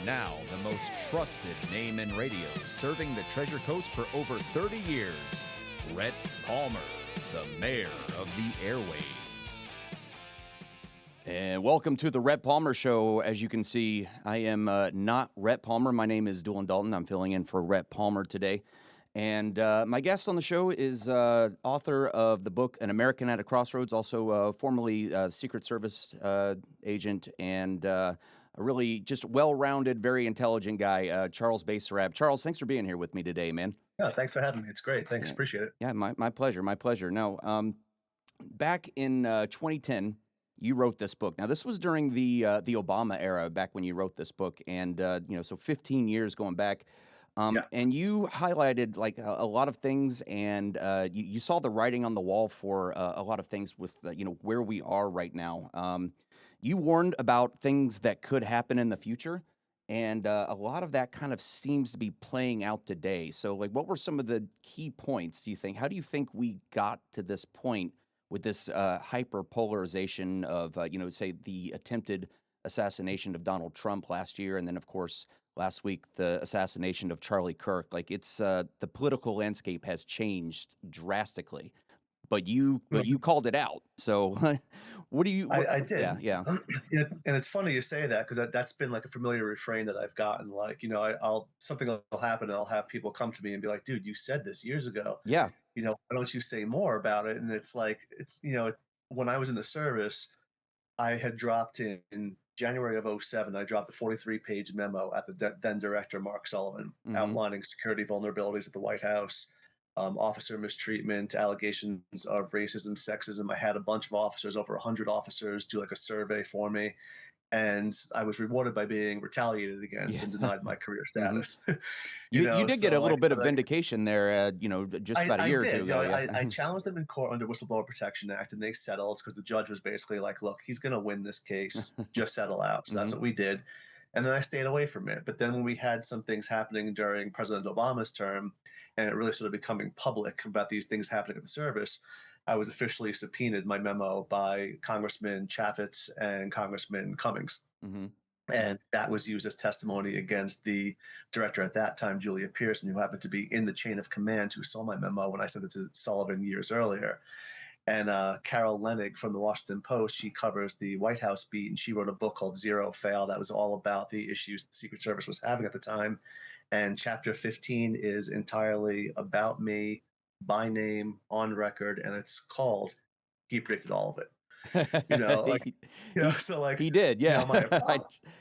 Now, the most trusted name in radio, serving the Treasure Coast for over 30 years, Rhett Palmer, the mayor of the airwaves. And welcome to the Rhett Palmer Show. As you can see, I am not Rhett Palmer. My name is Doolin. I'm filling in for Rhett Palmer today. And my guest on the show is author of the book An American at a Crossroads, also formerly Secret Service agent, and a really just well-rounded, very intelligent guy, Charles Baserap. Charles, thanks for being here with me today, man. Yeah, thanks for having me. It's great. Thanks. Appreciate it. Yeah, my pleasure. My pleasure. Now, back in 2010, you wrote this book. Now, this was during the Obama era, back when you wrote this book, and so 15 years going back. And you highlighted like a lot of things, and you saw the writing on the wall for a lot of things with where we are right now. You warned about things that could happen in the future, and a lot of that kind of seems to be playing out today. So, like, what were some of the key points, do you think? How do you think we got to this point with this hyper-polarization of, say, the attempted assassination of Donald Trump last year, and then, of course, last week, the assassination of Charlie Kirk? Like, it's the political landscape has changed drastically, but you called it out. So, what do you? I did. Yeah. And it's funny you say that, because that's been like a familiar refrain that I've gotten. Like, I'll something will happen, and I'll have people come to me and be like, "Dude, you said this years ago. Yeah. Why don't you say more about it?" And it's like, when I was in the service, I had dropped in January of 2007, I dropped a 43-page memo at the then director, Mark Sullivan, outlining security vulnerabilities at the White House, officer mistreatment, allegations of racism, sexism. I had a bunch of officers, over 100 officers, do like a survey for me. And I was rewarded by being retaliated against and denied my career status. You did get a little bit of vindication there, just about a year or two ago. I challenged them in court under Whistleblower Protection Act, and they settled because the judge was basically like, "Look, he's going to win this case. Just settle out." So that's what we did. And then I stayed away from it. But then when we had some things happening during President Obama's term, and it really started becoming public about these things happening at the service, I was officially subpoenaed, my memo, by Congressman Chaffetz and Congressman Cummings. And that was used as testimony against the director at that time, Julia Pearson, who happened to be in the chain of command, who saw my memo when I sent it to Sullivan years earlier. And Carol Leonnig from the Washington Post, she covers the White House beat, and she wrote a book called Zero Fail that was all about the issues the Secret Service was having at the time. And chapter 15 is entirely about me, by name, on record, and it's called "He Predicted All of It." So like he did, yeah.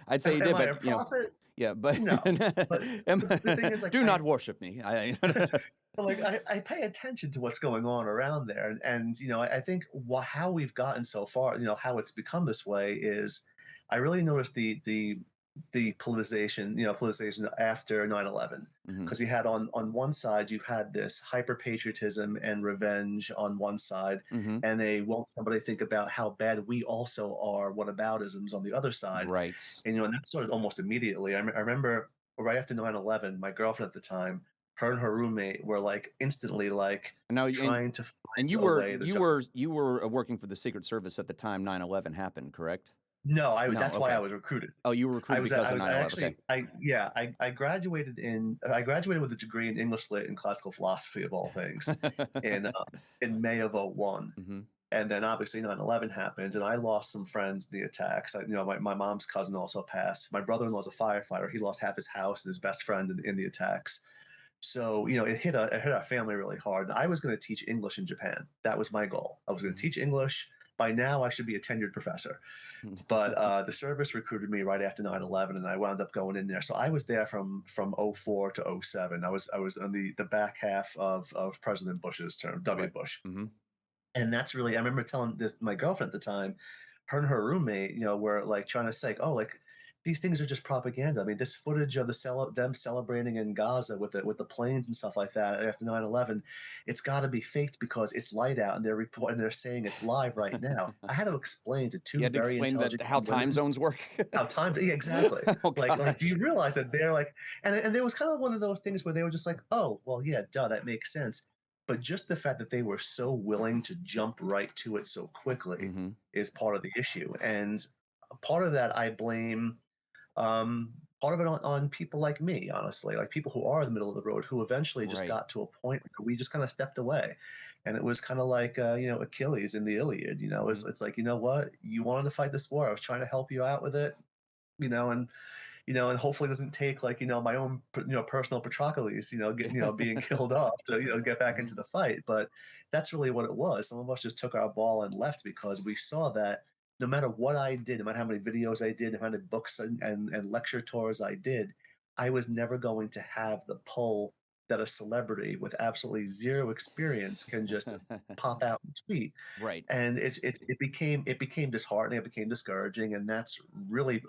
I'd say he did, but but no. But the thing is, like, do not worship me. But I pay attention to what's going on around there, and I think how we've gotten so far, how it's become this way is, I really noticed the politicization after 9/11, because you had on one side, you had this hyper patriotism and revenge on one side, and they won't somebody think about how bad we also are whataboutisms on the other side, right? And that started almost immediately. I remember right after 9/11, my girlfriend at the time, her and her roommate were like instantly trying to find and you were working for the Secret Service at the time 9/11 happened, correct? No, that's why I was recruited. Oh, you were recruited because of 9/11. I graduated with a degree in English Lit and classical philosophy, of all things, in May of 2001. And then obviously 9/11 happened, and I lost some friends in the attacks. My mom's cousin also passed. My brother-in-law's a firefighter. He lost half his house and his best friend in the attacks. So it hit our family really hard. I was going to teach English in Japan. That was my goal. I was going to teach English. By now, I should be a tenured professor. But the service recruited me right after 9/11, and I wound up going in there. So I was there from 2004 to 2007. I was on the back half of President Bush's term, W. Bush. And that's really, I remember telling my girlfriend at the time, her and her roommate, were like trying to say, "Oh, like, these things are just propaganda." I mean, this footage of them celebrating in Gaza with the planes and stuff like that after 9/11, it's got to be faked because it's light out, and they're saying it's live right now. I had to explain to two very intelligent how time zones work. Exactly. Like, do you realize that they're like, and there was kind of one of those things where they were just like, "Oh, well, yeah, duh, that makes sense." But just the fact that they were so willing to jump right to it so quickly is part of the issue. And part of that I blame part of it on people like me, honestly, like people who are in the middle of the road, who eventually just Right. got to a point where we just kind of stepped away. And it was kind of like, Achilles in the Iliad, Hmm. it's like, you know what, you wanted to fight this war. I was trying to help you out with it, and and hopefully it doesn't take like my own personal Patroclus being killed off to get back Hmm. into the fight. But that's really what it was. Some of us just took our ball and left because we saw that no matter what I did, no matter how many videos I did, no matter how many books and lecture tours I did, I was never going to have the pull that a celebrity with absolutely zero experience can just pop out and tweet. Right. And it became disheartening, it became discouraging, and that's really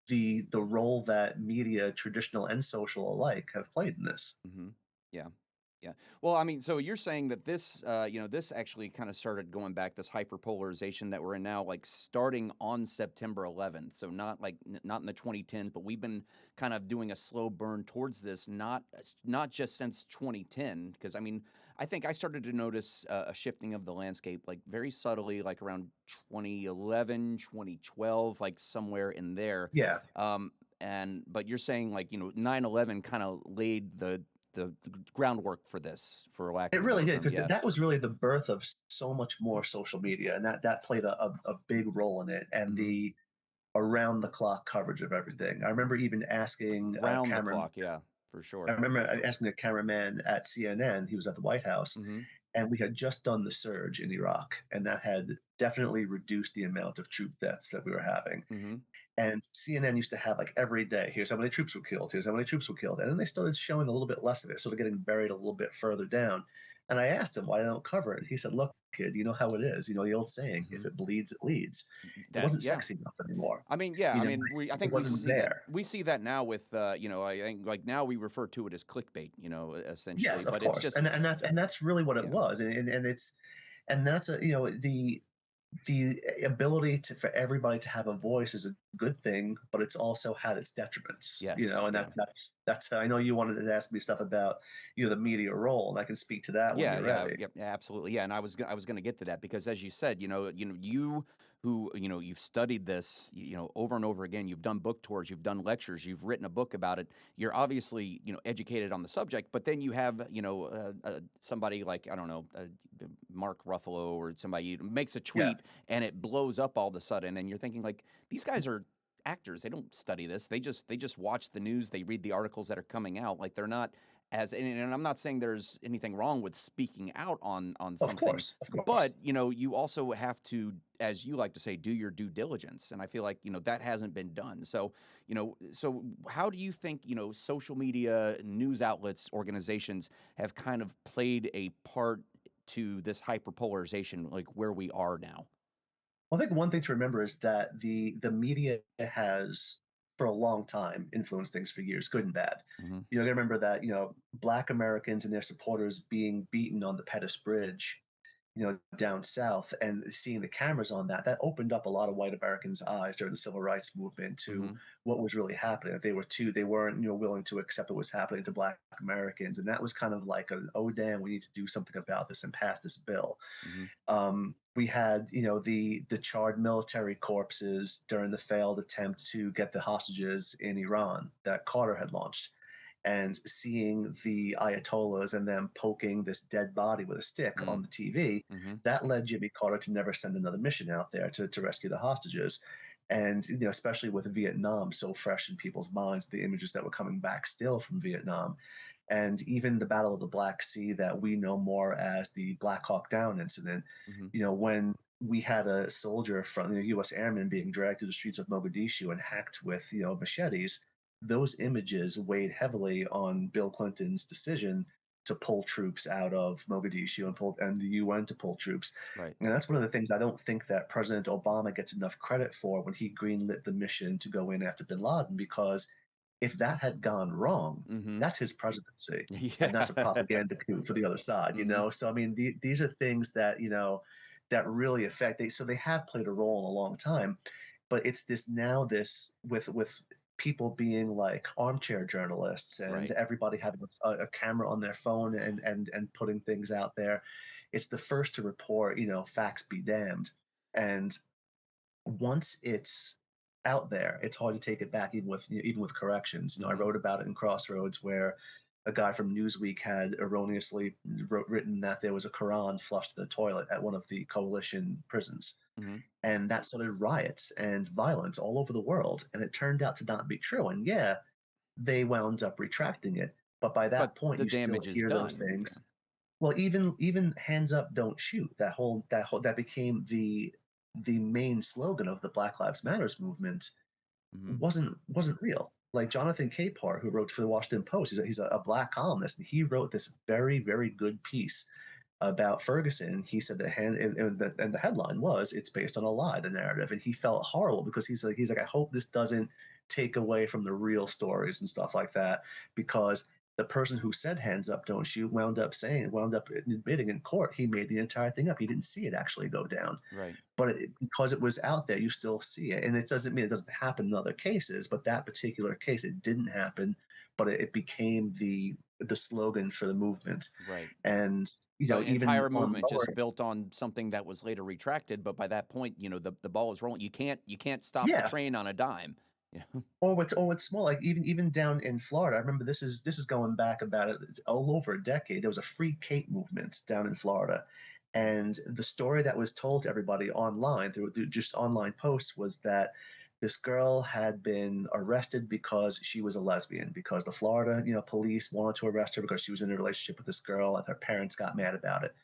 the role that media, traditional and social alike, have played in this. Hmm. Yeah. Yeah. Well, I mean, so you're saying that this, this actually kind of started going back, this hyperpolarization that we're in now, like starting on September 11th. So not like not in the 2010s, but we've been kind of doing a slow burn towards this, not just since 2010. Because I mean, I think I started to notice a shifting of the landscape, like very subtly, like around 2011, 2012, like somewhere in there. Yeah, Um, but you're saying like 9/11 kind of laid the groundwork for this, for lack it of a really better did, term. because Yeah. that was really the birth of so much more social media, and that played a big role in it, and Hmm. the around the clock coverage of everything. I remember even asking a Round the camera. clock. Yeah, for I sure. remember asking a cameraman at CNN. He was at the White House, Hmm. and we had just done the surge in Iraq, and that had definitely reduced the amount of troop deaths that we were having. Hmm. And CNN used to have like every day, here's how many troops were killed, here's how many troops were killed. And then they started showing a little bit less of it, sort of getting buried a little bit further down. And I asked him why they don't cover it. He said, look, kid, you know how it is. The old saying, if Hmm. it bleeds, it leads. It That wasn't yeah. sexy enough anymore. I mean, yeah. You I know, mean, I it think wasn't there. we see that now with I think like now we refer to it as clickbait, essentially. Yes, of But it's course. just And that's really what it yeah. was. And that's the ability for everybody to have a voice is a good thing, but it's also had its detriments, Yes. and Yeah. that's I know you wanted to ask me stuff about the media role, and I can speak to that when Yeah, you're yeah, ready. yep, yeah, absolutely. Yeah, and I was going to get to that because as you said, you who, you've studied this, over and over again, you've done book tours, you've done lectures, you've written a book about it. You're obviously, educated on the subject, but then you have, somebody like, I don't know, Mark Ruffalo or somebody makes a Yeah. tweet and it blows up all of a sudden and you're thinking like these guys are actors. They don't study this. They just watch the news, they read the articles that are coming out. Like they're not and I'm not saying there's anything wrong with speaking out on Of something, course, of course. but you also have to, as you like to say, do your due diligence, and I feel like that hasn't been done. So how do you think social media, news outlets, organizations have kind of played a part to this hyperpolarization, like where we are now? Well, I think one thing to remember is that the media has, for a long time, influenced things for years, good and bad. Hmm. You got to remember that Black Americans and their supporters being beaten on the Pettus Bridge, down south, and seeing the cameras on that opened up a lot of white Americans' eyes during the civil rights movement to Hmm. what was really happening. That they weren't, willing to accept what was happening to Black Americans, and that was kind of like oh damn, we need to do something about this and pass this bill. Hmm. We had, the charred military corpses during the failed attempt to get the hostages in Iran that Carter had launched, and seeing the Ayatollahs and them poking this dead body with a stick on the TV, Hmm. that led Jimmy Carter to never send another mission out there to rescue the hostages. And especially with Vietnam so fresh in people's minds, the images that were coming back still from Vietnam, and even the Battle of the Black Sea that we know more as the Black Hawk Down incident. Hmm. When we had a soldier from the U.S. Airmen being dragged through the streets of Mogadishu and hacked with machetes, those images weighed heavily on Bill Clinton's decision to pull troops out of Mogadishu and the UN to pull troops. Right. And that's one of the things I don't think that President Obama gets enough credit for when he greenlit the mission to go in after bin Laden, because if that had gone wrong, Hmm. that's his presidency. And that's a Yeah. propaganda coup for the other side, Hmm. So, I mean, these are things that, that really affect, so they have played a role in a long time, but it's this with people being like armchair journalists and Right. everybody having a camera on their phone and putting things out there. It's the first to report, facts be damned. And once it's out there. It's hard to take it back, even with corrections. I wrote about it in Crossroads, where a guy from Newsweek had erroneously written that there was a Quran flushed in the toilet at one of the coalition prisons. Mhm. And that started riots and violence all over the world. And it turned out to not be true. And yeah, they wound up retracting it. But by But that point, the you still damage is hear those done. Yeah. things. Well, even hands up, don't shoot. That became the main slogan of the Black Lives Matters movement Mhm. wasn't real. Like Jonathan Capehart, who wrote for the Washington Post, he's a black columnist, and he wrote this very, very good piece about Ferguson. He said that and the headline was, "It's based on a lie," the narrative, and he felt horrible because he's like, I hope this doesn't take away from the real stories and stuff like that, because the person who said "hands up, don't shoot" wound up admitting in court he made the entire thing up. He didn't see it actually go down. Right. But because it was out there, you still see it, and it doesn't mean it doesn't happen in other cases. But that particular case, it didn't happen, but it became the slogan for the movement. Right. And The even entire on movement lower, just built on something that was later retracted, but by that point, the ball is rolling. You can't stop the yeah, train on a dime. Yeah. or what's small, like even down in Florida. I remember this is going back about it's all over a decade. There was a free Kate movement down in Florida, and the story that was told to everybody online through just online posts was that this girl had been arrested because she was a lesbian, because the Florida police wanted to arrest her because she was in a relationship with this girl, and her parents got mad about it.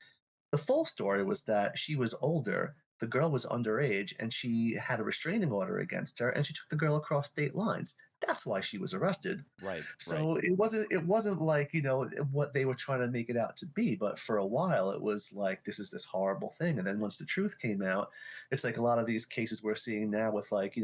The full story was that she was older, the girl was underage, and she had a restraining order against her, and she took the girl across state lines. That's why she was arrested. Right. Right. So it wasn't like, what they were trying to make it out to be, but for a while it was like, this is this horrible thing. And then once the truth came out, it's like a lot of these cases we're seeing now with, like,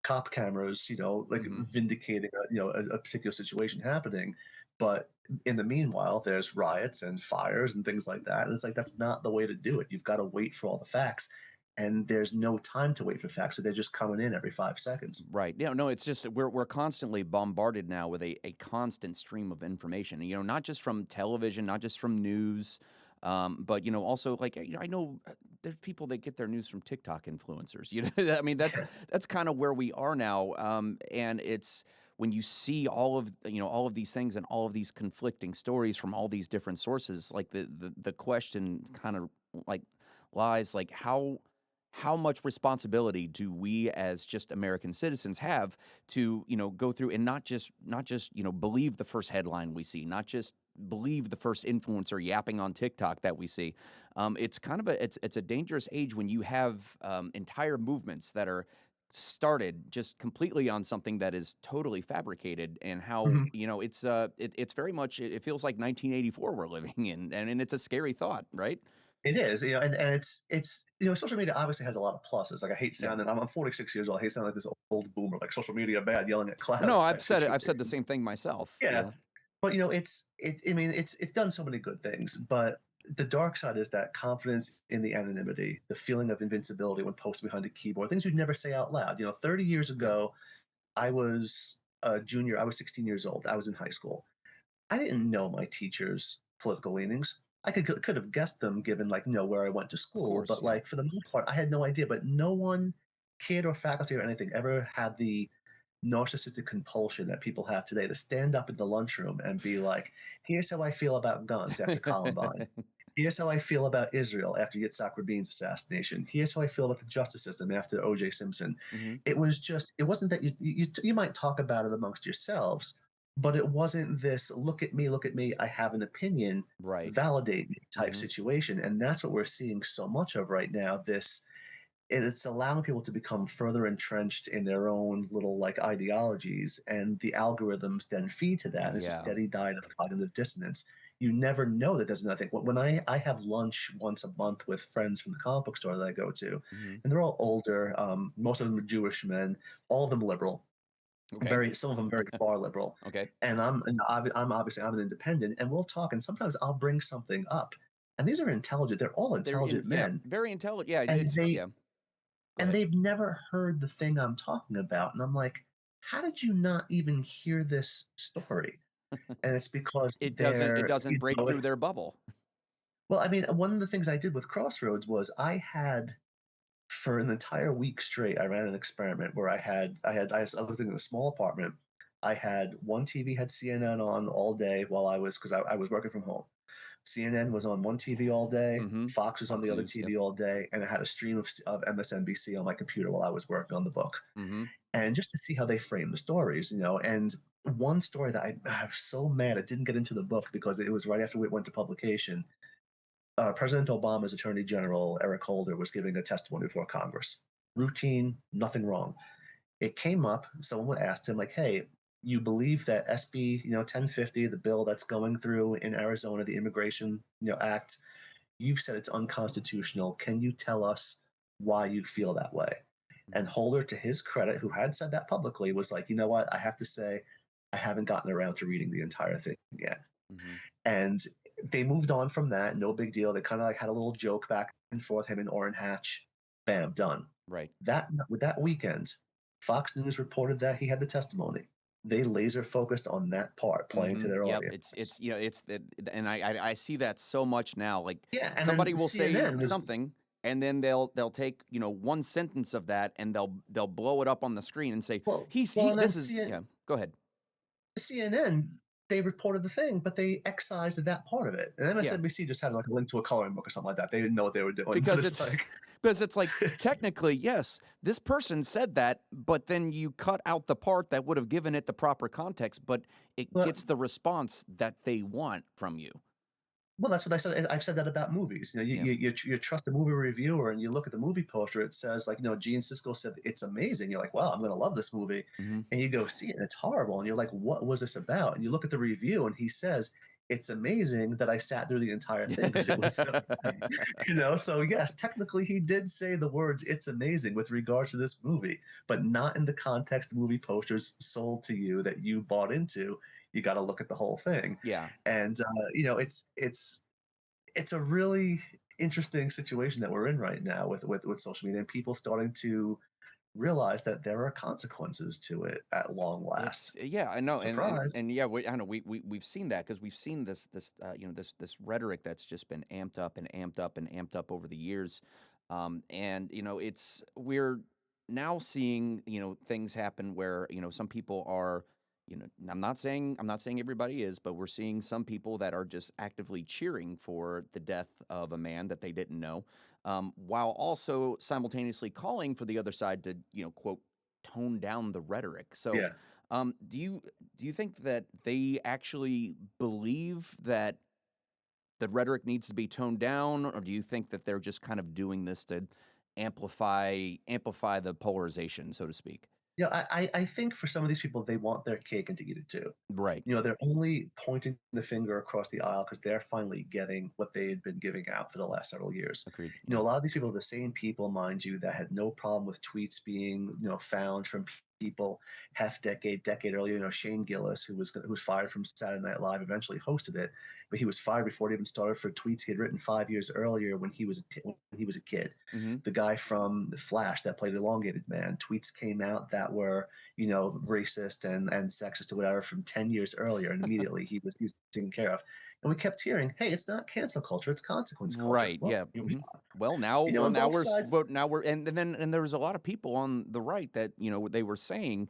cop cameras, like Hmm. vindicating a particular situation happening. But in the meanwhile, there's riots and fires and things like that. And it's like, that's not the way to do it. You've got to wait for all the facts. And there's no time to wait for facts. So they're just coming in every 5 seconds. Right. Yeah. No, it's just we're constantly bombarded now with a constant stream of information. Not just from television, not just from news, but also like I know there's people that get their news from TikTok influencers. I mean that's kind of where we are now. And it's when you see all of these things and all of these conflicting stories from all these different sources, like the question kind of like lies like how much responsibility do we as just American citizens have to, go through and not just believe the first headline we see, not just believe the first influencer yapping on TikTok that we see. It's kind of it's a dangerous age when you have entire movements that are started just completely on something that is totally fabricated, and how Mhm. it's very much it feels like 1984 we're living in, and it's a scary thought, right? It is, and it's social media obviously has a lot of pluses. Like, I hate Yeah. sounding, I'm 46 years old. I hate sounding like this old boomer, like social media bad, yelling at No, clouds I've type said it. I've said the situation. same thing myself. Yeah, but I mean, it's done so many good things, but the dark side is that confidence in the anonymity, the feeling of invincibility when posted behind a keyboard, things you'd never say out loud. 30 years Yeah. ago, I was a junior. I was 16 years old. I was in high school. I didn't know my teachers' political leanings. I could have guessed them given, like, where I went to Of school, course. but, Yeah. like, for the most part, I had no idea. But no one, kid or faculty or anything, ever had the narcissistic compulsion that people have today to stand up in the lunchroom and be like, "Here's how I feel about guns after Columbine. Here's how I feel about Israel after Yitzhak Rabin's assassination. Here's how I feel about the justice system after O.J. Simpson." Hmm. It wasn't that you might talk about it amongst yourselves, but it wasn't this look at me, I have an opinion, Right. validate me type Hmm. situation. And that's what we're seeing so much of right now. It's allowing people to become further entrenched in their own little, like, ideologies, and the algorithms then feed to that. It's a Yeah. steady diet of cognitive dissonance. You never know that there's nothing. When I have lunch once a month with friends from the comic book store that I go to, Hmm. and they're all older, most of them are Jewish men, all of them liberal, Okay. some of them very far liberal. Okay. I'm an independent, and we'll talk, and sometimes I'll bring something up, and these are intelligent. They're all intelligent Yeah, men, very intelligent. Yeah. and It's they yeah. Go and ahead. they've never heard the thing I'm talking about. And I'm like, how did you not even hear this story? And it's because It doesn't break through it's, their bubble. well, I mean, one of the things I did with Crossroads was I had for an entire week straight, I ran an experiment where I was in a small apartment. I had one TV had CNN on all day while because I was working from home. CNN was on one TV all day, Mm-hmm. Fox was on Fox the other News. Yep. TV all day, and I had a stream of MSNBC on my computer while I was working on the book. Mm-hmm. And just to see how they frame the stories, and one story that I was so mad it didn't get into the book because it was right after it went to publication. President Obama's Attorney General, Eric Holder, was giving a testimony before Congress. Routine, nothing wrong. It came up, someone asked him, like, hey, you believe that SB, 1050, the bill that's going through in Arizona, the Immigration, Act, you've said it's unconstitutional. Can you tell us why you feel that way? And Holder, to his credit, who had said that publicly, was like, you know what? I have to say, I haven't gotten around to reading the entire thing yet. Mm-hmm. And they moved on from that. No big deal. They kind of like had a little joke back and forth, him and Orrin Hatch. Bam, done. Right. With that weekend, Fox News reported that he had the testimony. They laser focused on that part, playing to their audience. It's and I see that so much now. Like, and somebody then will CNN say something, and then they'll take one sentence of that, and they'll blow it up on the screen and say, Go ahead. CNN, they reported the thing, but they excised that part of it. And MSNBC just had like a link to a coloring book or something like that. They didn't know what they were doing. Because it's like technically, yes, this person said that, but then you cut out the part that would have given it the proper context, but it gets the response that they want from you. Well, that's what I said. I've said that about movies. You trust a movie reviewer, and you look at the movie poster. It says like, Gene Siskel said it's amazing. You're like, wow, I'm going to love this movie. Mm-hmm. And you go see it, and it's horrible. And you're like, what was this about? And you look at the review, and he says it's amazing that I sat through the entire thing because it was so funny. So yes, technically he did say the words "it's amazing" with regards to this movie, but not in the context the movie posters sold to you that you bought into. You got to look at the whole thing. Yeah. And it's a really interesting situation that we're in right now with social media and people starting to realize that there are consequences to it at long last. I know. Surprise. And yeah, I know we've seen that because we've seen this rhetoric that's just been amped up and amped up and amped up over the years. And we're now seeing, things happen where, some people are, I'm not saying everybody is, but we're seeing some people that are just actively cheering for the death of a man that they didn't know, while also simultaneously calling for the other side to, quote, tone down the rhetoric. So, do you think that they actually believe that the rhetoric needs to be toned down, or do you think that they're just kind of doing this to amplify the polarization, so to speak? I think for some of these people, they want their cake and to eat it too. Right. They're only pointing the finger across the aisle because they're finally getting what they had been giving out for the last several years. Agreed. A lot of these people are the same people, mind you, that had no problem with tweets being, found from people decade earlier. Shane Gillis, who was fired from Saturday Night Live, eventually hosted it, but he was fired before it even started for tweets he had written 5 years earlier when he was a kid. Mm-hmm. The guy from The Flash that played Elongated Man, tweets came out that were racist and sexist or whatever from 10 years earlier, and immediately he was taken care of. And we kept hearing, "Hey, it's not cancel culture; it's consequence culture." Right? Well, yeah. Mm-hmm. Well, now we're and there was a lot of people on the right that they were saying,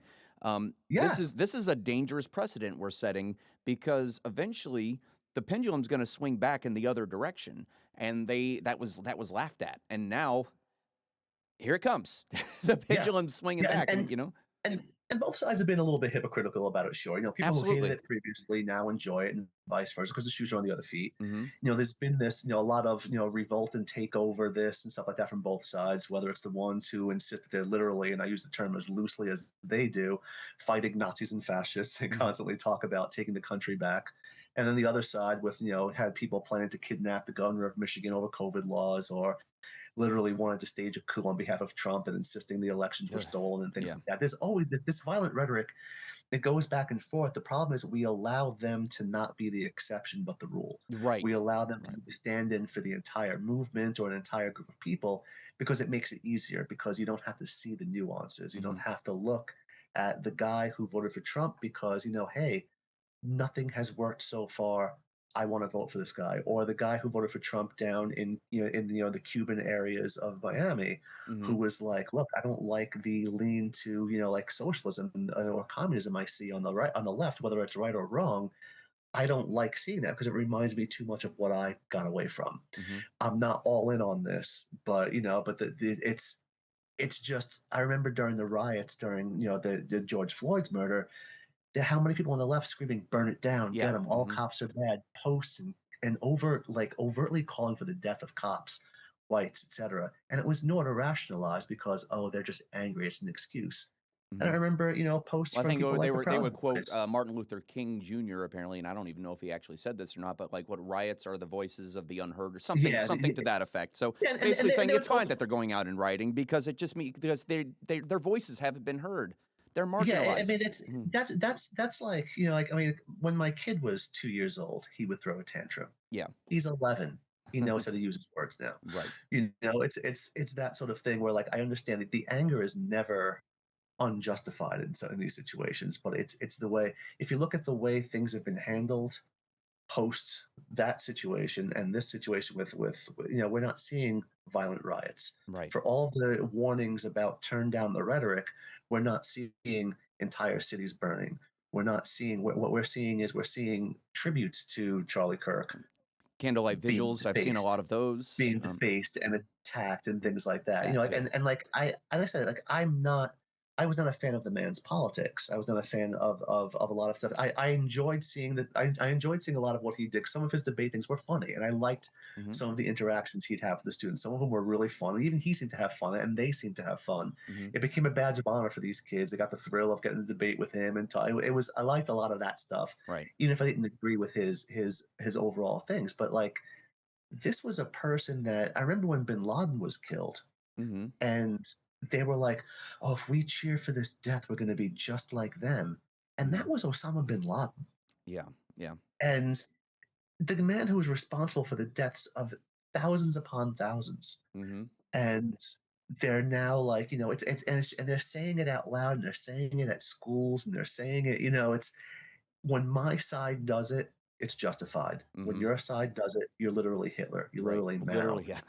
this is a dangerous precedent we're setting because eventually the pendulum's going to swing back in the other direction, and that was laughed at, and now here it comes, the pendulum's swinging back, and both sides have been a little bit hypocritical about it, sure. People Absolutely. who hated it previously now enjoy it and vice versa because the shoes are on the other feet. Mm-hmm. There's been this, a lot of, revolt and take over this and stuff like that from both sides, whether it's the ones who insist that they're literally, and I use the term as loosely as they do, fighting Nazis and fascists and constantly talk about taking the country back. And then the other side with, had people planning to kidnap the governor of Michigan over COVID laws or literally wanted to stage a coup on behalf of Trump and insisting the elections were stolen and things like that. There's always this violent rhetoric that goes back and forth. The problem is we allow them to not be the exception but the rule. Right. We allow them to stand in for the entire movement or an entire group of people because it makes it easier, because you don't have to see the nuances. You don't have to look at the guy who voted for Trump because, hey, nothing has worked so far. I want to vote for this guy, or the guy who voted for Trump down in the Cuban areas of Miami, Mm-hmm. who was like, look, I don't like the lean to like socialism or communism I see on the right, on the left, whether it's right or wrong. I don't like seeing that because it reminds me too much of what I got away from. Mm-hmm. I'm not all in on this, but it's just, I remember during the riots, during the George Floyd's murder, how many people on the left screaming, burn it down, Yeah. get them, all cops are bad, posts and overtly calling for the death of cops, whites, etc. And it was nowhere to rationalize because, oh, they're just angry, it's an excuse. And I Mm-hmm. remember posts Well, I from think people like the they Proud would quote Boys. Martin Luther King Jr. apparently, and I don't even know if he actually said this or not, but like, what riots are the voices of the unheard, or something, Yeah, something to that effect. So yeah, basically and saying they it's would fine that they're going out and rioting because it just means because their voices haven't been heard. They're yeah, I marginalized. mean it's Mhm. that's like like, I mean, when my kid was 2 years old, he would throw a tantrum. Yeah. He's 11. He knows how to use his words now. Right. It's that sort of thing where, like, I understand that the anger is never unjustified in these situations, but it's the way, if you look at the way things have been handled post that situation and this situation with we're not seeing violent riots. Right. For all the warnings about turn down the rhetoric, we're not seeing entire cities burning. We're not seeing, what we're seeing is, we're seeing tributes to Charlie Kirk Candlelight being vigils. I've seen a lot defaced of those. being defaced and attacked and things like that. That Like, too. and like I said, like, I was not a fan of the man's politics. I was not a fan of a lot of stuff. I enjoyed seeing that. I enjoyed seeing a lot of what he did. Some of his debate things were funny, and I liked Mm-hmm. some of the interactions he'd have with the students. Some of them were really fun. Even he seemed to have fun, and they seemed to have fun. Mm-hmm. It became a badge of honor for these kids. They got the thrill of getting to debate with him, and it was, I liked a lot of that stuff, Right. even if I didn't agree with his overall things. But like, this was a person that I remember when Bin Laden was killed, Mm-hmm. and they were like, "Oh, if we cheer for this death, we're going to be just like them." And Mm-hmm. that was Osama bin Laden, Yeah. Yeah. and the man who was responsible for the deaths of thousands upon thousands. Mm-hmm. And they're now like, and they're saying it out loud, and they're saying it at schools, and they're saying it. It's, when my side does it, it's justified. When Mm-hmm. your side does it, you're literally Hitler. You're Right. literally Mao. Literally. Yeah.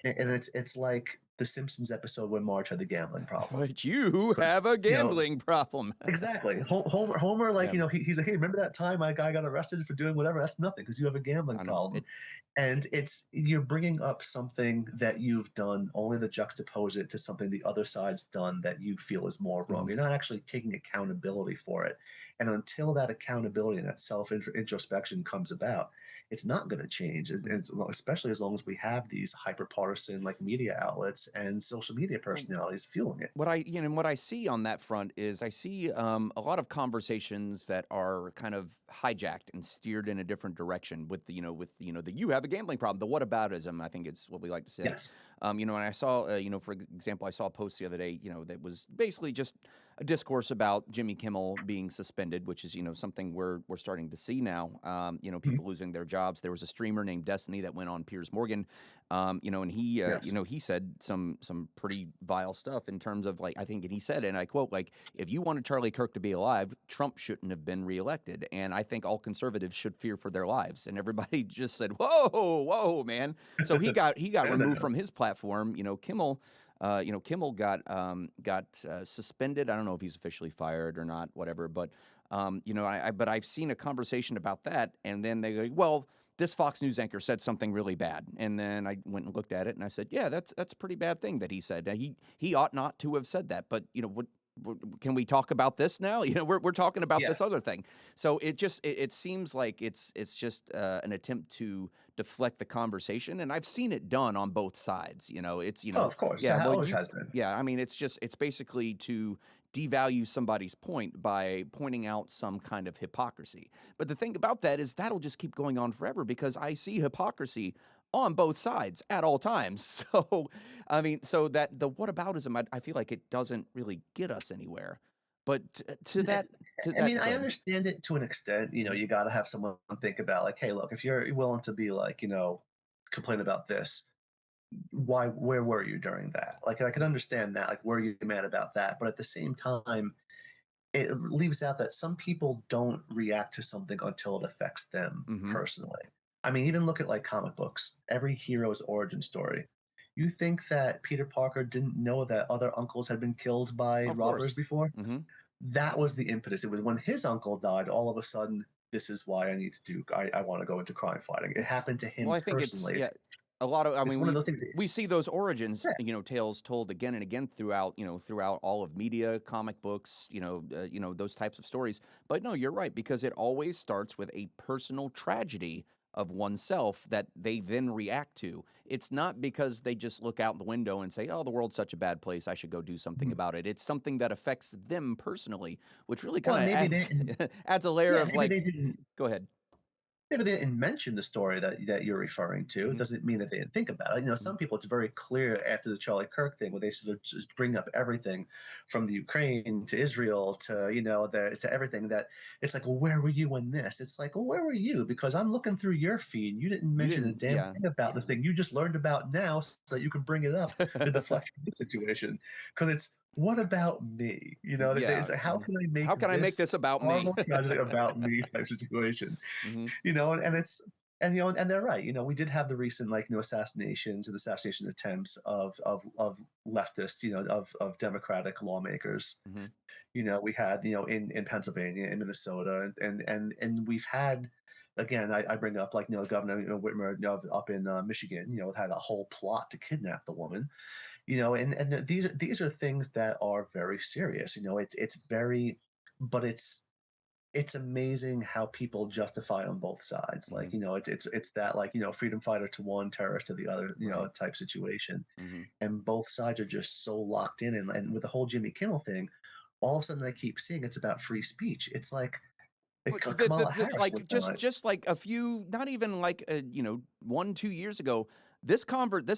And it's like the Simpsons episode where Marge had the gambling problem. But you Because have a gambling problem. exactly, Homer, like, Yeah. he's like, hey, remember that time my guy got arrested for doing whatever? That's nothing because you have a gambling I know. problem. And you're bringing up something that you've done, only to juxtapose it to something the other side's done that you feel is more wrong. You're not actually taking accountability for it. And until that accountability and that self-introspection comes about, it's not going to change. Especially as long as we have these hyper-partisan, like, media outlets and social media personalities fueling it. What I see on that front is I see a lot of conversations that are kind of hijacked and steered in a different direction with the you have a gambling problem, the whataboutism, I think it's what we like to say. Yes. And I saw for example, I saw a post the other day that was basically just a discourse about Jimmy Kimmel being suspended, which is something we're starting to see now. People losing their jobs. There was a streamer named Destiny that went on Piers Morgan, and he Yes. he said some pretty vile stuff in terms of, like, I think, and he said, and I quote, like, if you wanted Charlie Kirk to be alive, Trump shouldn't have been reelected, and I think all conservatives should fear for their lives. And everybody just said, whoa, man. So he got removed from his platform. Kimmel. Kimmel got suspended. I don't know if he's officially fired or not, whatever. But but I've seen a conversation about that, and then they go, well, this Fox News anchor said something really bad, and then I went and looked at it, and I said, yeah, that's a pretty bad thing that he said. He ought not to have said that. But what can we talk about this now? We're talking about this other thing. So it seems like it's just an attempt to deflect the conversation, and I've seen it done on both sides. It's Oh, of course. yeah, That well, always has been. yeah. I mean, it's basically to devalue somebody's point by pointing out some kind of hypocrisy. But the thing about that is that'll just keep going on forever because I see hypocrisy on both sides at all times. So, I mean, so that the whataboutism, I feel like it doesn't really get us anywhere. But to that, I mean, I understand it to an extent. You got to have someone think about, like, hey, look, if you're willing to be like, complain about this, where were you during that? Like, I could understand that. Like, were you mad about that? But at the same time, it leaves out that some people don't react to something until it affects them Mm-hmm. personally. I mean, even look at like comic books, every hero's origin story. You think that Peter Parker didn't know that other uncles had been killed by Of robbers course. before? Mm-hmm. That was the impetus. It was when his uncle died, all of a sudden, this is why I need to do, I want to go into crime fighting. It happened to Well, him I think it's personally. yeah, a lot of. I It's mean, one of those things. we see those origins, Yeah. tales told again and again throughout, throughout all of media, comic books, those types of stories. But no, you're right because it always starts with a personal tragedy of oneself that they then react to. It's not because they just look out the window and say, "Oh, the world's such a bad place. I should go do something Mhm. about it." It's something that affects them personally, which really Well, kind and of maybe they adds didn't, adds a layer yeah, of maybe they like. didn't Go ahead. maybe they didn't mention the story that you're referring to. It Hmm. doesn't mean that they didn't think about it. Some people, it's very clear after the Charlie Kirk thing, where they sort of just bring up everything from the Ukraine to Israel to to everything, that it's like, well, where were you when this? It's like, well, where were you? Because I'm looking through your feed. You didn't You mention a didn't, damn yeah. thing about this thing. You just learned about now so that you can bring it up to deflect the situation. Because it's, what about me? Yeah. It's like, how can I make How can I make this this about me? horrible tragedy about me type situation? Hmm. And it's, and they're right. We did have the recent, like, assassinations and assassination attempts of leftists, of Democratic lawmakers. Hmm. We had, in Pennsylvania, in Minnesota, and we've had, again, I bring up, like, Governor, Whitmer, up in Michigan, had a whole plot to kidnap the woman. These are things that are very serious. It's very, but it's amazing how people justify on both sides. Hmm. Like, it's that, like, freedom fighter to one, terrorist to the other, Right. type situation. Hmm. And both sides are just so locked in. And with the whole Jimmy Kimmel thing, all of a sudden I keep seeing it's about free speech. It's like, But Kamala Harris was like on it. just like a few, not even like 1-2 years ago, this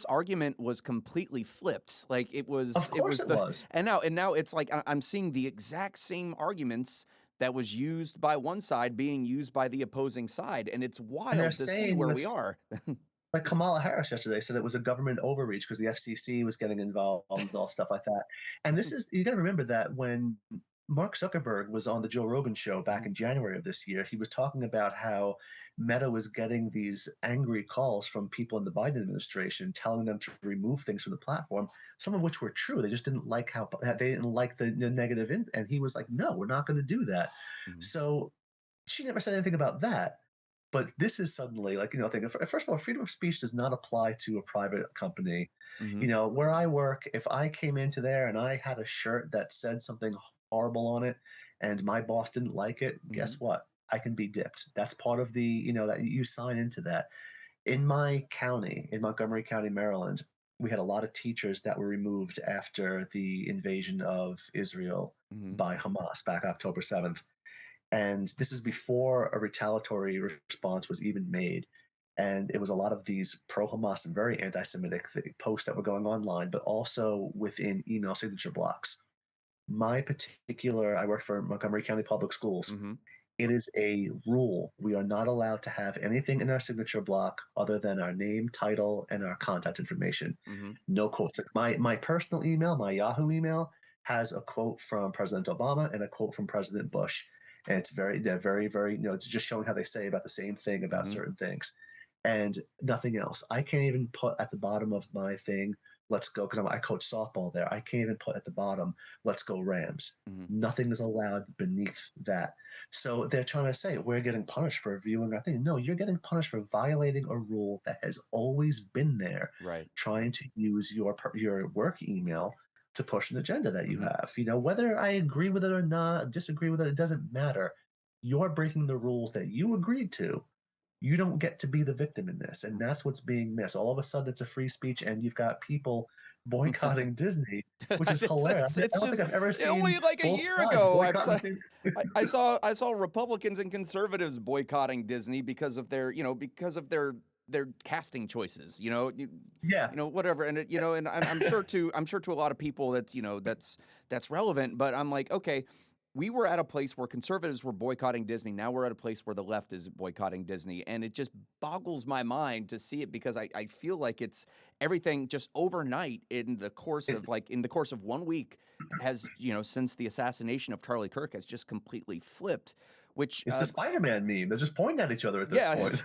argument was completely flipped. Like Of it course was it the was. and now it's like I'm seeing the exact same arguments that was used by one side being used by the opposing side, and it's And they're wild to see saying where we with, are. like, Kamala Harris yesterday said it was a government overreach because the FCC was getting involved and all stuff like that. And this is, you got to remember that when Mark Zuckerberg was on the Joe Rogan show back in January of this year, he was talking about how Meta was getting these angry calls from people in the Biden administration telling them to remove things from the platform, some of which were true. They just didn't like how, they didn't like the negative, and he was like, no, we're not going to do that. Mhm. So she never said anything about that. But this is suddenly, like, thinking, first of all, freedom of speech does not apply to a private company. Mhm. Where I work, if I came into there and I had a shirt that said something horrible on it and my boss didn't like it, guess Mhm. what? I can be dipped. That's part of the, that you sign into that. In my county, in Montgomery County, Maryland, we had a lot of teachers that were removed after the invasion of Israel Mhm. by Hamas back October 7th. And this is before a retaliatory response was even made. And it was a lot of these pro Hamas and very anti Semitic posts that were going online, but also within email signature blocks. I work for Montgomery County Public Schools. Mhm. It is a rule. We are not allowed to have anything in our signature block other than our name, title, and our contact information. Mhm. No quotes. Like my personal email, my Yahoo email, has a quote from President Obama and a quote from President Bush. And they're very, very, it's just showing how they say about the same thing about Mhm. certain things, and nothing else. I can't even put at the bottom of my thing, let's go, because I coach softball there. I can't even put at the bottom, let's go Rams. Mhm. Nothing is allowed beneath that. So they're trying to say we're getting punished for viewing our thing. No, you're getting punished for violating a rule that has always been there, Right. trying to use your work email to push an agenda that you Mhm. have. Whether I agree with it or not, disagree with it, it doesn't matter. You're breaking the rules that you agreed to. You don't get to be the victim in this, and that's what's being missed. All of a sudden, it's a free speech, and you've got people boycotting Disney, which is hilarious. I It's don't just think I've ever seen only like a both year sides ago boycotting the same. I saw Republicans and conservatives boycotting Disney because of their casting choices, Yeah, whatever. And and I'm sure to a lot of people that's relevant, but I'm like, okay, we were at a place where conservatives were boycotting Disney. Now we're at a place where the left is boycotting Disney. And it just boggles my mind to see it, because I feel like it's everything just overnight in the course of 1 week has, since the assassination of Charlie Kirk, has just completely flipped, which It's the Spider-Man meme. They're just pointing at each other at this point.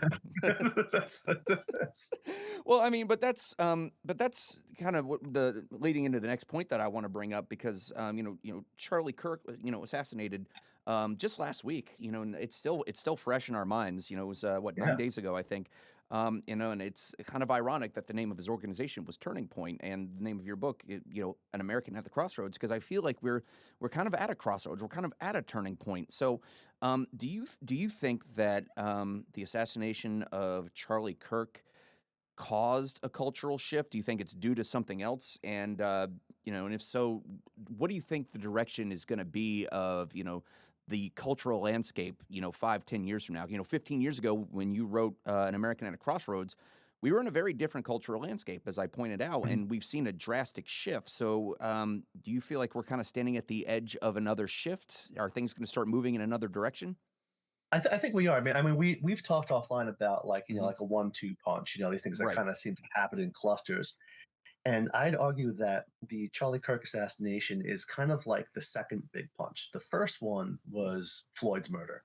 That's well, I mean, but that's kind of what the leading into the next point that I want to bring up, because Charlie Kirk was, assassinated just last week, and it's still fresh in our minds. It was 9 days ago, I think. And it's kind of ironic that the name of his organization was Turning Point, and the name of your book, An American at the Crossroads, because I feel like we're kind of at a crossroads. We're kind of at a turning point. So, do you think that the assassination of Charlie Kirk caused a cultural shift? Do you think it's due to something else? And and if so, what do you think the direction is going to be of the cultural landscape, 5-10 years from now? 15 years ago when you wrote An American at a Crossroads, we were in a very different cultural landscape, as I pointed out, and we've seen a drastic shift. So do you feel like we're kind of standing at the edge of another shift? Are things going to start moving in another direction? I think we are. I mean, we've talked offline about like a 1-2 punch. These things that Right. kind of seem to happen in clusters. And I'd argue that the Charlie Kirk assassination is kind of like the second big punch. The first one was Floyd's murder.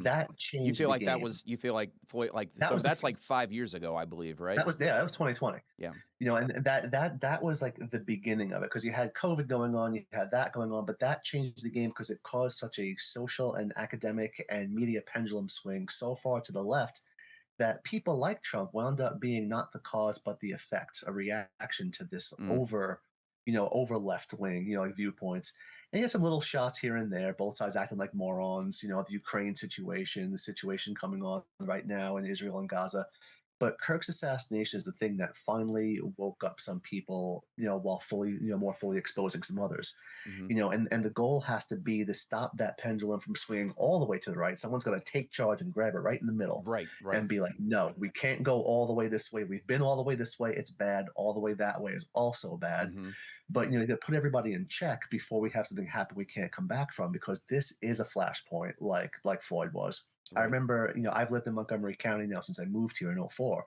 That changed You feel the like game. you feel like Floyd, that's like 5 years ago, I believe, right? That was 2020. Yeah. And that was like the beginning of it, because you had COVID going on, you had that going on, but that changed the game because it caused such a social and academic and media pendulum swing so far to the left that people like Trump wound up being not the cause but the effect, a reaction to this over left wing, like viewpoints. And you had some little shots here and there, both sides acting like morons, the Ukraine situation, the situation coming on right now in Israel and Gaza. But Kirk's assassination is the thing that finally woke up some people, while fully, more fully exposing some others. And the goal has to be to stop that pendulum from swinging all the way to the right. Someone's got to take charge and grab it right in the middle, Right. and be like, no, we can't go all the way this way. We've been all the way this way. It's bad. All the way that way is also bad. But you got to put everybody in check before we have something happen we can't come back from, because this is a flashpoint, like Floyd was. Right. I remember, I've lived in Montgomery County now since I moved here in 2004,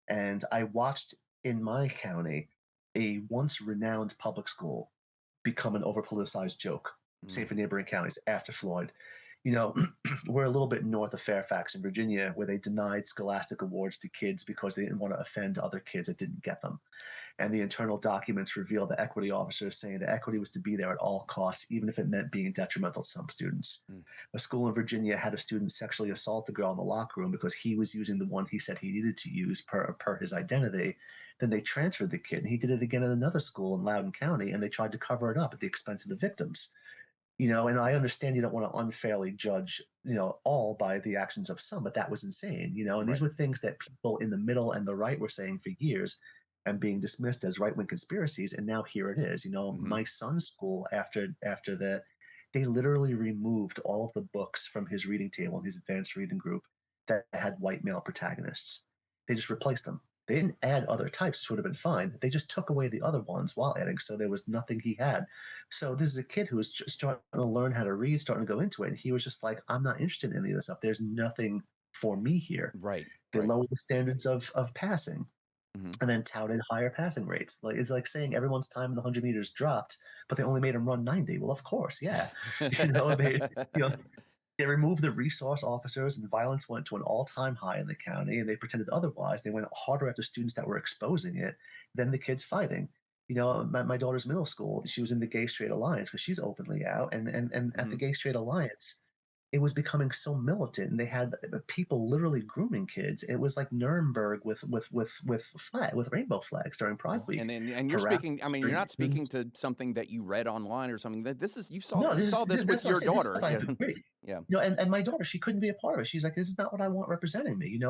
and I watched in my county a once renowned public school become an over politicized joke, save for neighboring counties after Floyd. We're a little bit north of Fairfax in Virginia, where they denied scholastic awards to kids because they didn't want to offend other kids that didn't get them. And the internal documents reveal the equity officers saying that equity was to be there at all costs, even if it meant being detrimental to some students. A school in Virginia had a student sexually assault a girl in the locker room because he was using the one he said he needed to use per his identity. Then they transferred the kid, and he did it again at another school in Loudoun County, and they tried to cover it up at the expense of the victims. And I understand you don't want to unfairly judge, all by the actions of some, but that was insane, and these were things that people in the middle and the right were saying for years and being dismissed as right-wing conspiracies. And now here it is. My son's school, after that, they literally removed all of the books from his reading table in his advanced reading group that had white male protagonists. They just replaced them. They didn't add other types, which would have been fine. They just took away the other ones while adding, so there was nothing he had. So this is a kid who was just starting to learn how to read, starting to go into it, and he was just like, I'm not interested in any of this stuff. There's nothing for me here. Right. They lowered the standards of passing, Mm-hmm. and then touted higher passing rates. Like, it's like saying everyone's time in the 100 meters dropped, but they only made them run 90. Well, of course, yeah. They removed the resource officers, and violence went to an all-time high in the county, and they pretended otherwise. They went harder after students that were exposing it than the kids fighting. My daughter's middle school, she was in the Gay Straight Alliance because she's openly out, and at the Gay Straight Alliance, it was becoming so militant, and they had people literally grooming kids. It was like Nuremberg with rainbow flags during Pride Week. And you're speaking. I mean, you're not speaking to something that you read online or something. That this is you saw. No, you saw this with your daughter. Yeah. And my daughter, she couldn't be a part of it. She's like, this is not what I want representing me.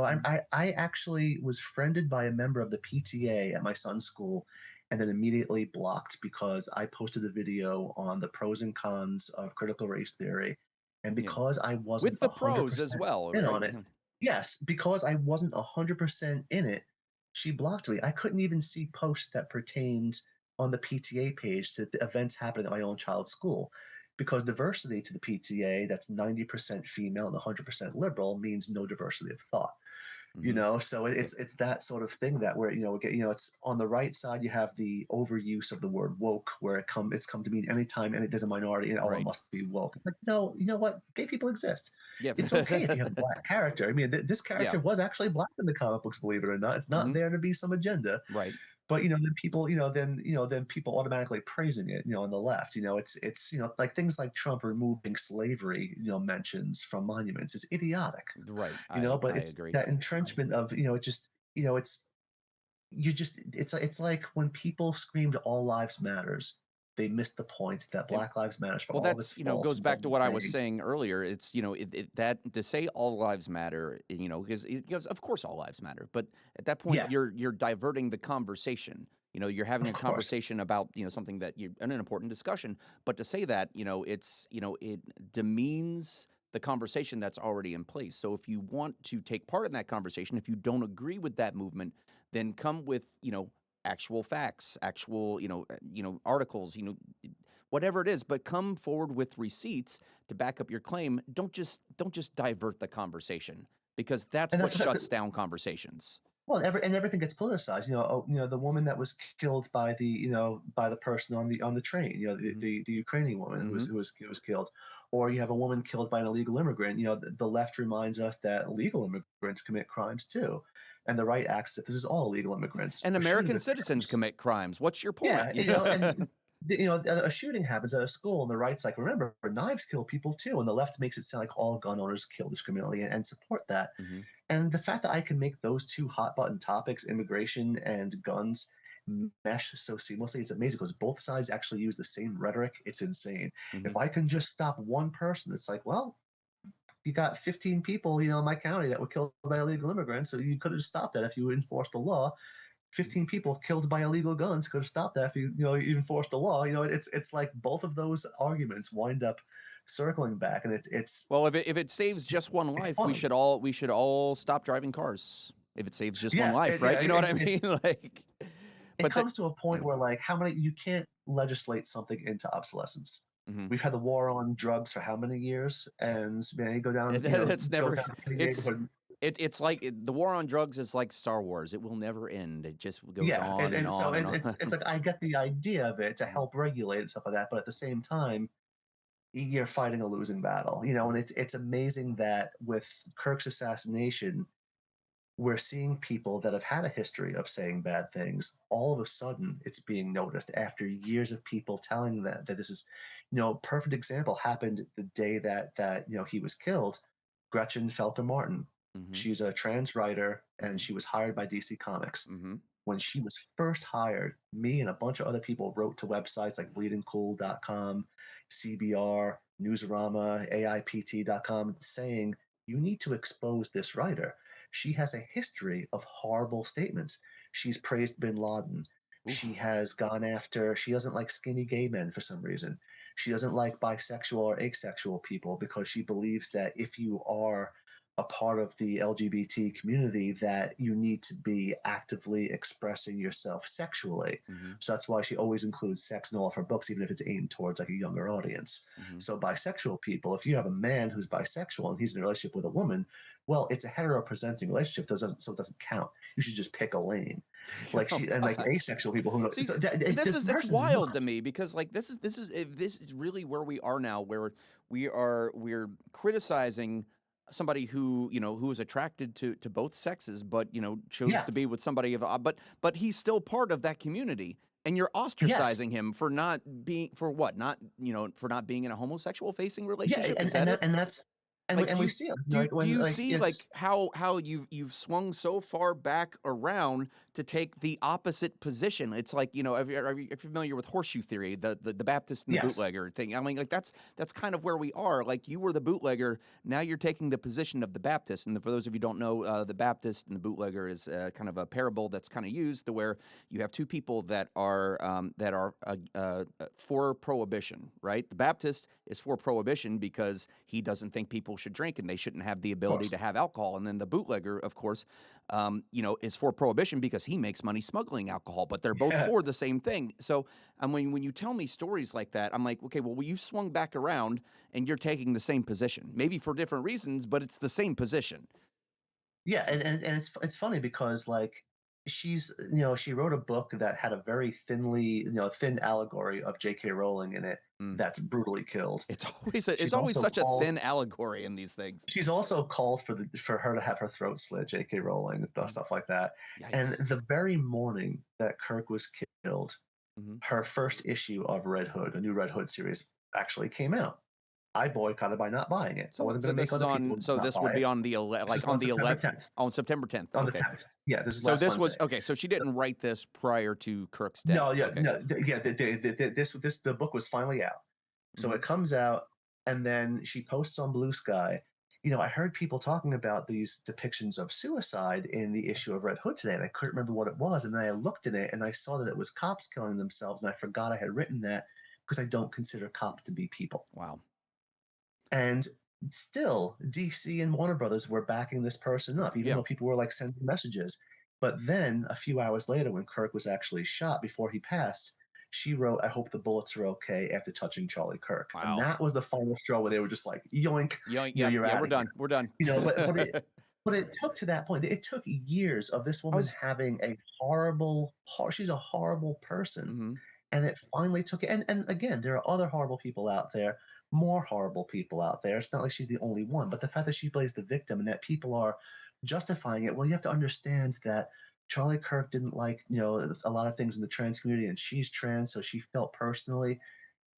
I actually was friended by a member of the PTA at my son's school, and then immediately blocked because I posted a video on the pros and cons of critical race theory. And because I wasn't with the pros as well, in right? on it, yes, because I wasn't 100% in it, she blocked me. I couldn't even see posts that pertained on the PTA page to the events happening at my own child's school. because diversity to the PTA that's 90% female and 100% liberal means no diversity of thought. So it's that sort of thing that where it's on the right side you have the overuse of the word woke, where it's come to mean anytime there's a minority and it must be woke. It's like, no, you know what, gay people exist. It's okay if you have a black character. I mean, this character was actually black in the comic books, believe it or not. It's not there to be some agenda, right? But then people, then people automatically praising it, on the left. It's like things like Trump removing slavery, mentions from monuments is idiotic. Right. But I it's agree. that entrenchment of, it's like when people screamed "All Lives Matters," they missed the point that Black Lives Matters for all of its faults. Goes back to what I was saying earlier. It's that to say all lives matter, because of course all lives matter, but at that point you're diverting the conversation. You're having a conversation about something that an important discussion, but to say that it demeans the conversation that's already in place. So if you want to take part in that conversation, if you don't agree with that movement, then come with actual facts, actual articles, whatever it is, but come forward with receipts to back up your claim. Don't just divert the conversation, because that's what shuts down conversations. Well, everything gets politicized. The woman that was killed by the person on the train. The Ukrainian woman who was killed, or you have a woman killed by an illegal immigrant. The left reminds us that illegal immigrants commit crimes too, and the right acts as if this is all illegal immigrants. And American citizens commit crimes. What's your point? And a shooting happens at a school, and the right's like, remember, knives kill people too, and the left makes it sound like all gun owners kill discriminately and support that. And the fact that I can make those two hot button topics, immigration and guns, mesh so seamlessly, it's amazing, because both sides actually use the same rhetoric. It's insane. If I can just stop one person, it's like, well, you got 15 people, in my county that were killed by illegal immigrants, so you could have stopped that if you enforced the law. 15 people killed by illegal guns could have stopped that if you enforced the law. It's like both of those arguments wind up circling back, and it's well, if it saves just one life, we should all stop driving cars. If it saves just one life, right? You know what I mean? It comes to a point where, like, you can't legislate something into obsolescence. We've had the war on drugs for how many years? And you go down. It's never. It's like the war on drugs is like Star Wars. It will never end. It just goes on and on. So it's like, I get the idea of it to help regulate and stuff like that, but at the same time, you're fighting a losing battle. And it's amazing that with Kirk's assassination, we're seeing people that have had a history of saying bad things. All of a sudden, it's being noticed after years of people telling that this is, perfect example happened the day that he was killed. Gretchen Felker Martin. She's a trans writer, and she was hired by DC Comics. When she was first hired, me and a bunch of other people wrote to websites like bleedingcool.com, CBR, Newsarama, AIPT.com, saying, you need to expose this writer. She has a history of horrible statements. She's praised bin Laden. She has gone after, she doesn't like skinny gay men for some reason. She doesn't like bisexual or asexual people, because she believes that if you are a part of the LGBT community, that you need to be actively expressing yourself sexually. So that's why she always includes sex in all of her books, even if it's aimed towards like a younger audience. So bisexual people, if you have a man who's bisexual and he's in a relationship with a woman, well, it's a hetero-presenting relationship, so it doesn't count. You should just pick a lane. Like asexual people who know. See, that's wild to me, because like this is really where we are now, where we're criticizing somebody who who is attracted to both sexes, but chose to be with somebody of but he's still part of that community, and you're ostracizing him for not being for not being in a homosexual facing relationship. We see it. Do you see how you've swung so far back around to take the opposite position? It's like, if you're familiar with horseshoe theory, the Baptist and the bootlegger thing. I mean, like that's kind of where we are. Like, you were the bootlegger, now you're taking the position of the Baptist. And for those of you who don't know, the Baptist and the bootlegger is kind of a parable that's kind of used to where you have two people that are for prohibition, right? The Baptist is for prohibition because he doesn't think people people should drink and they shouldn't have the ability to have alcohol. And then the bootlegger, of course, is for prohibition because he makes money smuggling alcohol, but they're both for the same thing. So when you tell me stories like that, I'm like, okay, well, you swung back around and you're taking the same position, maybe for different reasons, but it's the same position. Yeah, and it's funny because like she's she wrote a book that had a very thin allegory of J.K. Rowling in it that's brutally killed. It's always such a thin allegory in these things. She's also called for her to have her throat slit, J.K. Rowling, and stuff like that. Yikes. And the very morning that Kirk was killed, her first issue of Red Hood, a new Red Hood series, actually came out. I boycotted by not buying it. I wasn't going to make other people. So this would be on the on the 11th, on September 10th. On the 10th. Yeah, this is so last this Wednesday. was okay. So she didn't write this prior to Kirk's death. No, yeah, no, yeah. The book was finally out, so it comes out, and then she posts on Blue Sky. I heard people talking about these depictions of suicide in the issue of Red Hood today, and I couldn't remember what it was. And then I looked at it, and I saw that it was cops killing themselves, and I forgot I had written that because I don't consider cops to be people. Wow. And still, DC and Warner Brothers were backing this person up, even though people were like sending messages. But then a few hours later, when Kirk was actually shot before he passed, she wrote, "I hope the bullets are okay," after touching Charlie Kirk. Wow. And that was the final straw where they were just like, yoink, yoink, we're done. We're done. But it took to that point. It took years of this woman having a she's a horrible person. And it finally took it. And again, there are other horrible people out there, more horrible people out there. It's not like she's the only one, but the fact that she plays the victim and that people are justifying it, well, you have to understand that Charlie Kirk didn't like, a lot of things in the trans community, and she's trans, so she felt personally.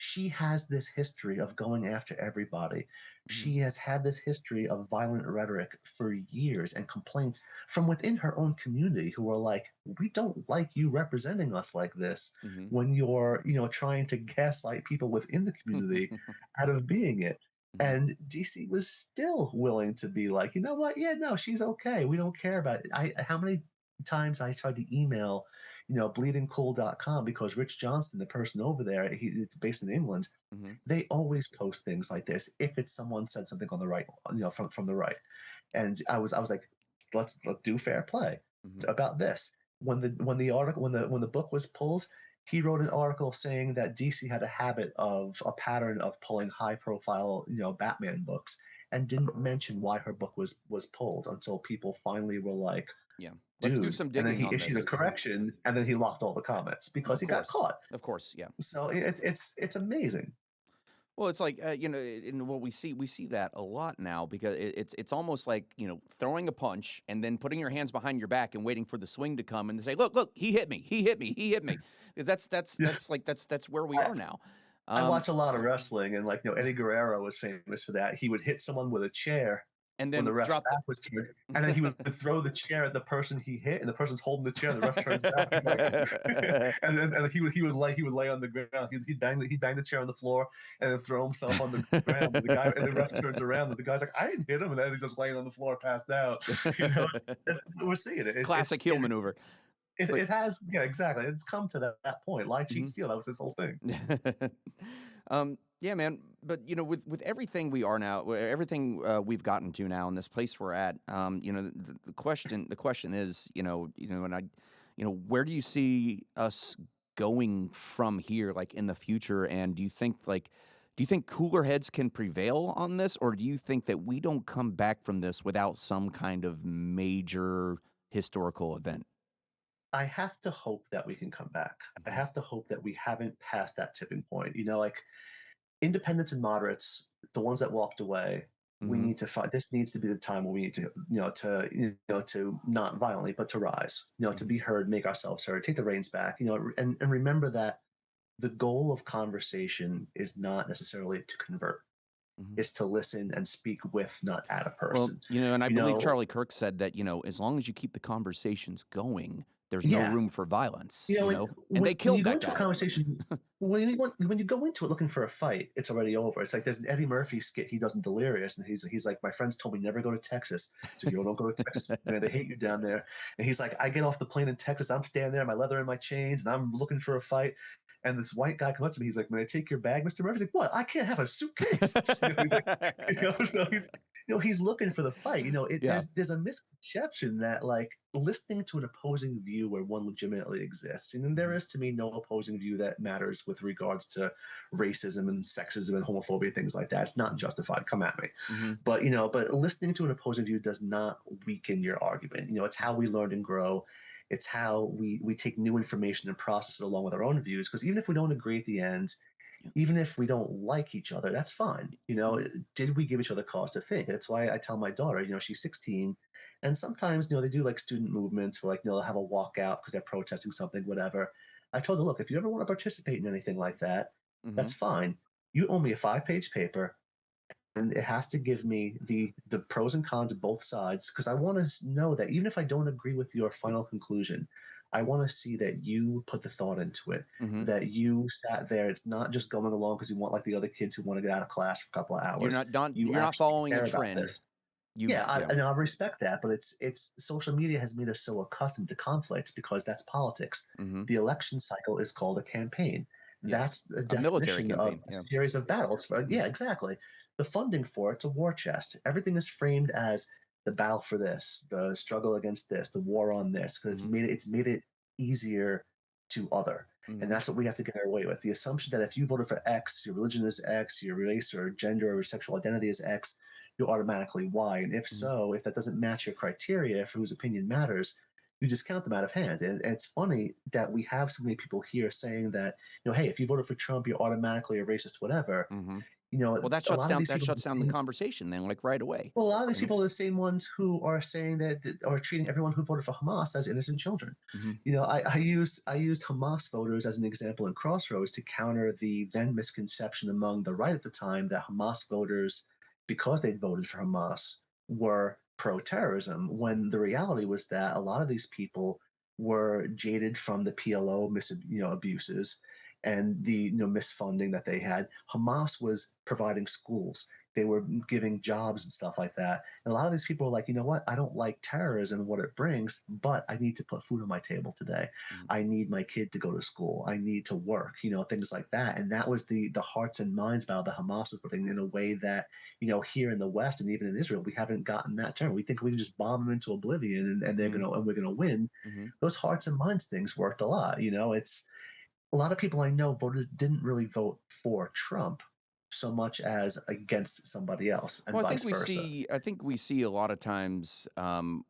She has this history of going after everybody. She has had this history of violent rhetoric for years and complaints from within her own community who are like, we don't like you representing us like this when you're, trying to gaslight people within the community out of being it. And DC was still willing to be like, you know what? Yeah, no, she's okay. We don't care about it. How many times I tried to email bleedingcool.com because Rich Johnston, the person over there, it's based in England, they always post things like this if it's someone said something on the right, from the right. And I was like, let's do fair play about this. When the book was pulled, he wrote an article saying that DC had a pattern of pulling high profile Batman books, and didn't mention why her book was pulled until people finally were like, let's do some digging. And then he issued a correction, and then he locked all the comments because he got caught. Of course, yeah. So it's amazing. Well, it's like in what we see that a lot now, because it's almost like throwing a punch and then putting your hands behind your back and waiting for the swing to come and they say, look, he hit me. That's where we are now. I watch a lot of wrestling, and Eddie Guerrero was famous for that. He would hit someone with a chair. And then when the ref's back was turned, and then he would throw the chair at the person he hit, and the person's holding the chair, and the ref turns back, and he would lay on the ground. He'd bang the chair on the floor, and then throw himself on the ground. And the ref turns around, and the guy's like, "I didn't hit him," and then he's just laying on the floor, passed out. We're seeing it. Classic heel maneuver. It has, exactly. It's come to that point. Lie, cheat, steal. That was his whole thing. Yeah, man. But with everything we are now, everything we've gotten to now, in this place we're at, the question is, where do you see us going from here, like in the future? And do you think cooler heads can prevail on this, or do you think that we don't come back from this without some kind of major historical event? I have to hope that we can come back. I have to hope that we haven't passed that tipping point. Independents and moderates, the ones that walked away, we need to find. This needs to be the time where we need to, to not violently, but to rise. To be heard, make ourselves heard, take the reins back. And remember that the goal of conversation is not necessarily to convert. Is to listen and speak with, not at a person. Well, and I believe Charlie Kirk said that as long as you keep the conversations going, there's no room for violence. And they killed that guy. Conversation, when you go into it looking for a fight, it's already over. It's like there's an Eddie Murphy skit he does in Delirious, and he's like, my friends told me never go to Texas, so don't go to Texas. Man, they hate you down there. And he's like, I get off the plane in Texas, I'm standing there, my leather and my chains, and I'm looking for a fight. And this white guy comes up to me. He's like, "May I take your bag, Mr. Murphy?" He's like, "What? I can't have a suitcase." He's like, so he's looking for the fight. Yeah. There's a misconception that like listening to an opposing view where one legitimately exists, and then there is to me no opposing view that matters with regards to racism and sexism and homophobia, things like that. It's not justified. Come at me. But but listening to an opposing view does not weaken your argument. It's how we learn and grow. It's how we take new information and process it along with our own views. Because even if we don't agree at the end, even if we don't like each other, that's fine. Did we give each other cause to think? That's why I tell my daughter, she's 16, and sometimes, they do like student movements where like, they'll have a walkout because they're protesting something, whatever. I told her, look, if you ever want to participate in anything like that, that's fine. You owe me a 5-page paper, and it has to give me the pros and cons of both sides, because I want to know that even if I don't agree with your final conclusion, I want to see that you put the thought into it, that you sat there. It's not just going along because you want like the other kids who want to get out of class for a couple of hours. You're not following a trend. And I respect that, but it's social media has made us so accustomed to conflicts because that's politics. The election cycle is called a campaign. That's the definition of a series of battles. Yeah, exactly. The funding for it's a war chest. Everything is framed as the battle for this, the struggle against this, the war on this, because it's made it easier to other. And that's what we have to get our way with. The assumption that if you voted for X, your religion is X, your race or gender or sexual identity is X, you're automatically Y. And if so, if that doesn't match your criteria for whose opinion matters, you just count them out of hand. And it's funny that we have so many people here saying that, hey, if you voted for Trump, you're automatically a racist, whatever. Well, that shuts down the conversation then, like right away. Well, a lot of these people are the same ones who are saying that are treating everyone who voted for Hamas as innocent children. I used Hamas voters as an example in Crossroads to counter the then misconception among the right at the time that Hamas voters, because they'd voted for Hamas, were pro-terrorism, when the reality was that a lot of these people were jaded from the PLO abuses and the misfunding that they had. Hamas was providing schools. They were giving jobs and stuff like that. And a lot of these people were like, you know what? I don't like terrorism and what it brings, but I need to put food on my table today. I need my kid to go to school. I need to work, things like that. And that was the hearts and minds battle that Hamas was putting in a way that, here in the West and even in Israel, we haven't gotten that turn. We think we can just bomb them into oblivion and they're we're gonna win. Those hearts and minds things worked a lot. It's a lot of people I know didn't really vote for Trump so much as against somebody else, and vice versa. I think we see a lot of times, when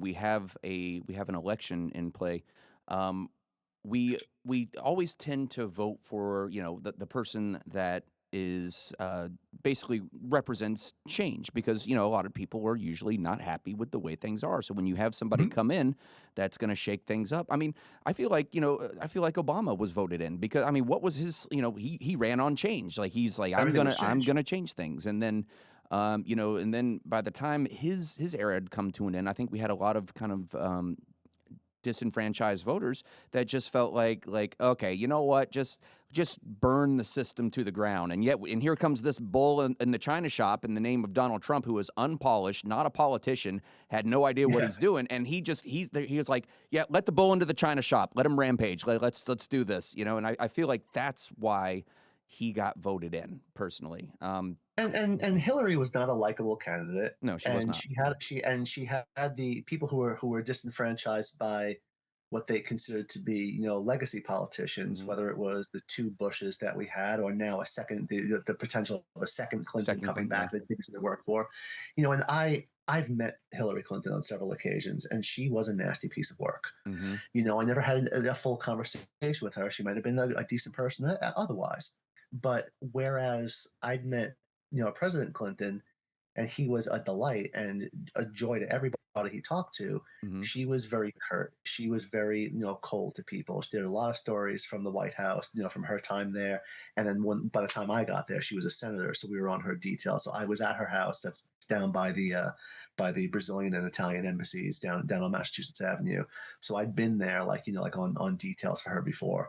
we have an election in play, we always tend to vote for the person that is basically represents change, because a lot of people are usually not happy with the way things are. So when you have somebody come in that's going to shake things up, I mean, I feel like Obama was voted in because what was his he ran on change. Like he's like I'm gonna change things, and then and then by the time his era had come to an end, I think we had a lot of kind of disenfranchised voters that just felt like okay, you know what, just burn the system to the ground. And here comes this bull in the china shop in the name of Donald Trump, who is unpolished, not a politician, had no idea what he's doing, and he was like, yeah, let the bull into the china shop, let him rampage, let's do this, and I feel like that's why he got voted in personally. And Hillary was not a likable candidate. No, she was not. She had the people who were disenfranchised by what they considered to be legacy politicians, whether it was the two Bushes that we had, or now the potential of a second Clinton coming back, the things they worked for, and I've met Hillary Clinton on several occasions, and she was a nasty piece of work. I never had a full conversation with her. She might have been a decent person otherwise, but whereas I'd met President Clinton, and he was a delight and a joy to everybody he talked to. She was very curt. She was very cold to people. She did a lot of stories from the White House, from her time there. And then by the time I got there, she was a senator, so we were on her detail. So I was at her house. That's down by the Brazilian and Italian embassies down on Massachusetts Avenue. So I'd been there like on details for her before.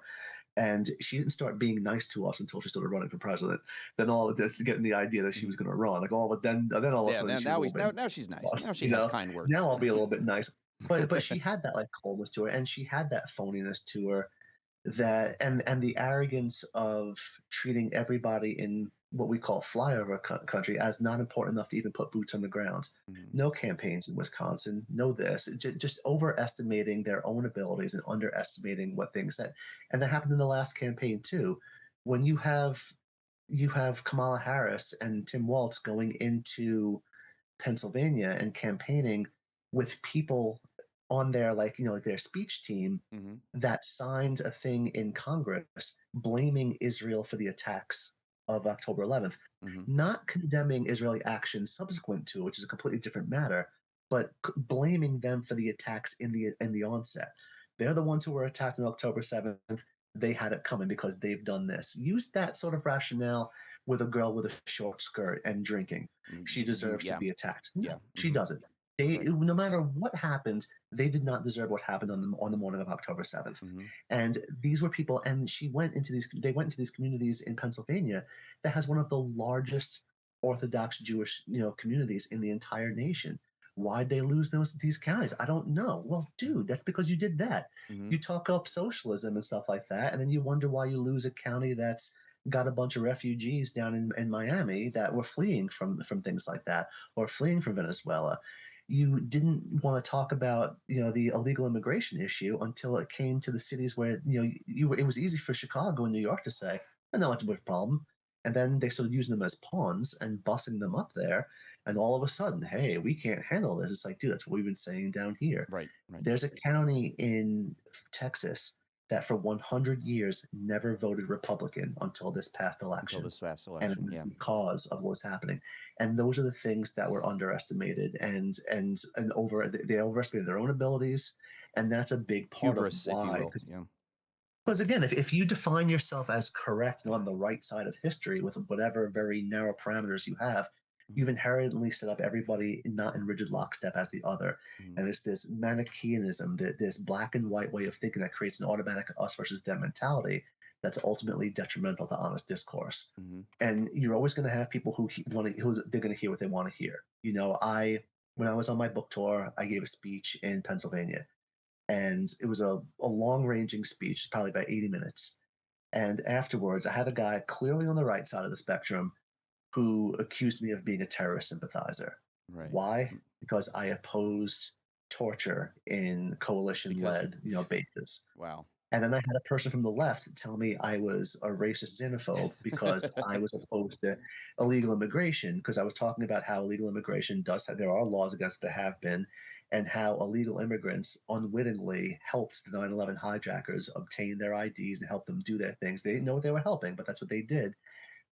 And she didn't start being nice to us until she started running for president. Then all of this, getting the idea that she was going to run, like all of it. Then all of a sudden, now she's nice. Now she has kind words. Now I'll be a little bit nice. But she had that like coldness to her, and she had that phoniness to her and the arrogance of treating everybody in what we call flyover country as not important enough to even put boots on the ground. No campaigns in Wisconsin, no this, just overestimating their own abilities and underestimating what things that, and that happened in the last campaign too. When you have Kamala Harris and Tim Walz going into Pennsylvania and campaigning with people on their like their speech team that signed a thing in Congress blaming Israel for the attacks of October 11th, not condemning Israeli actions subsequent to, which is a completely different matter, but blaming them for the attacks in the onset. They're the ones who were attacked on October 7th. They had it coming because they've done this. Use that sort of rationale with a girl with a short skirt and drinking. She deserves to be attacked. No, she doesn't. No matter what happened, they did not deserve what happened on the morning of October 7th. And these were people, and they went into these communities in Pennsylvania that has one of the largest Orthodox Jewish communities in the entire nation. Why'd they lose these counties? I don't know. Well, dude, that's because you did that. You talk up socialism and stuff like that, and then you wonder why you lose a county that's got a bunch of refugees down in Miami that were fleeing from things like that, or fleeing from Venezuela. You didn't want to talk about the illegal immigration issue until it came to the cities where it was easy for Chicago and New York to say, not much of a problem, and then they started using them as pawns and bussing them up there, and all of a sudden, hey, we can't handle this. It's like, dude, that's what we've been saying down here. Right. There's a county in Texas that for 100 years never voted Republican until this past election. And because of what's happening. And those are the things that were underestimated and they overestimated their own abilities. And that's a big part Hubris, of why. if you will. Because again, if you define yourself as correct and on the right side of history with whatever very narrow parameters you have, you've inherently set up everybody not in rigid lockstep as the other. And it's this Manichaeanism, this black and white way of thinking that creates an automatic us versus them mentality that's ultimately detrimental to honest discourse. And you're always going to have people who they're going to hear what they want to hear. When I was on my book tour, I gave a speech in Pennsylvania, and it was a long-ranging speech, probably about 80 minutes. And afterwards, I had a guy clearly on the right side of the spectrum who accused me of being a terrorist sympathizer. Right. Why? Because I opposed torture in coalition-led, bases. Wow. And then I had a person from the left tell me I was a racist xenophobe because I was opposed to illegal immigration, because I was talking about how illegal immigration there are laws against it, have been, and how illegal immigrants unwittingly helped the 9/11 hijackers obtain their IDs and help them do their things. They didn't know what they were helping, but that's what they did.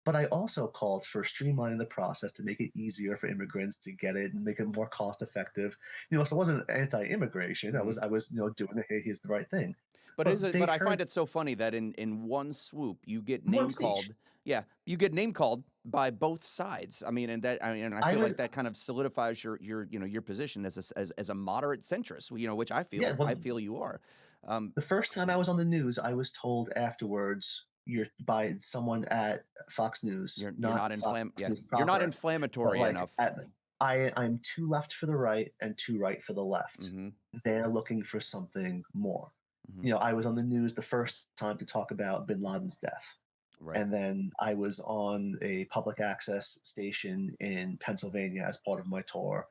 But I also called for streamlining the process to make it easier for immigrants to get it and make it more cost effective. So I wasn't anti-immigration. I was doing the hey, here's the right thing. But I find it so funny that in one swoop you get name called. Yeah, you get name called by both sides. I feel like that kind of solidifies your position as a moderate centrist. Which I feel you are. The first time I was on the news, I was told afterwards, by someone at Fox News. You're not inflammatory enough. I'm too left for the right and too right for the left. They're looking for something more. I was on the news the first time to talk about bin Laden's death. Right. And then I was on a public access station in Pennsylvania as part of my tour.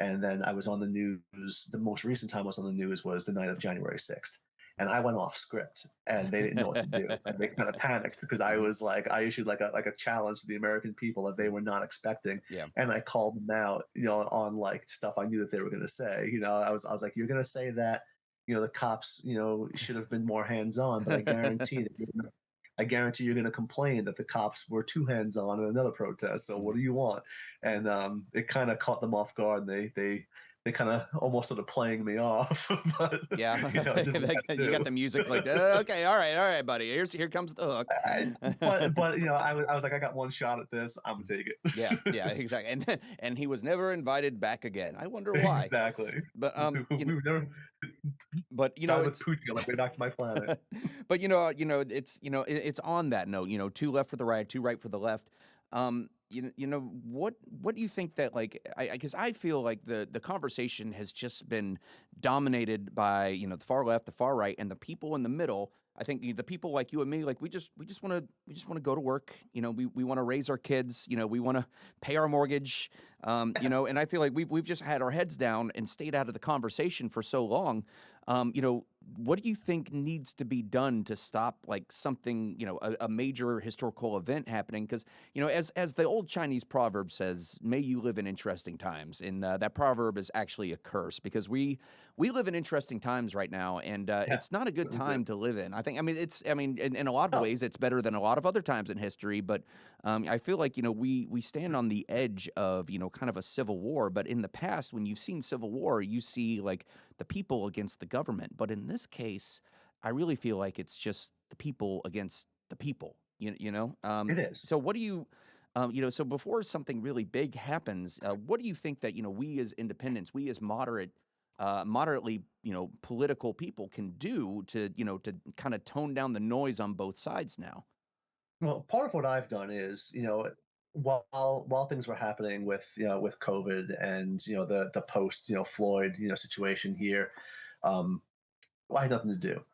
And then I was on the news. The most recent time I was on the news was the night of January 6th. And I went off script, and they didn't know what to do, and they kind of panicked because I issued like a challenge to the American people that they were not expecting, and I called them out, on like stuff I knew that they were going to say. I was like, you're going to say that, the cops, should have been more hands-on, but I guarantee you're going to complain that the cops were too hands-on in another protest. So what do you want? And it kind of caught them off guard, and they kind of almost started playing me off. But, you got the music like, okay, all right, buddy. Here comes the hook. but I was like, I got one shot at this. I'm gonna take it. yeah, exactly. And he was never invited back again. I wonder why. Exactly. But we were never. But it's Putin, like way back to my planet. But it's on that note. Two left for the right, two right for the left. What do you think that, like, because I feel like the conversation has just been dominated by the far left, the far right, and the people in the middle I think the people like you and me, like we just want to go to work. We want to raise our kids. We want to pay our mortgage. And I feel like we've just had our heads down and stayed out of the conversation for so long. What do you think needs to be done to stop like something, a major historical event happening? Because as the old Chinese proverb says, "May you live in interesting times," and that proverb is actually a curse because we live in interesting times right now, and Yeah, it's not a good really do. time to live in. I mean, in a lot of Oh, ways, it's better than a lot of other times in history. But I feel like we stand on the edge of kind of a civil war. But in the past, when you've seen civil war, you see like the people against the government. But in this case, I really feel like it's just the people against the people. it is. So what do you? So before something really big happens, what do you think that we as independents, we as moderately, political people can do to kind of tone down the noise on both sides now? Well, part of what I've done is, while things were happening with with COVID and the post Floyd situation here, um, well, I had nothing to do.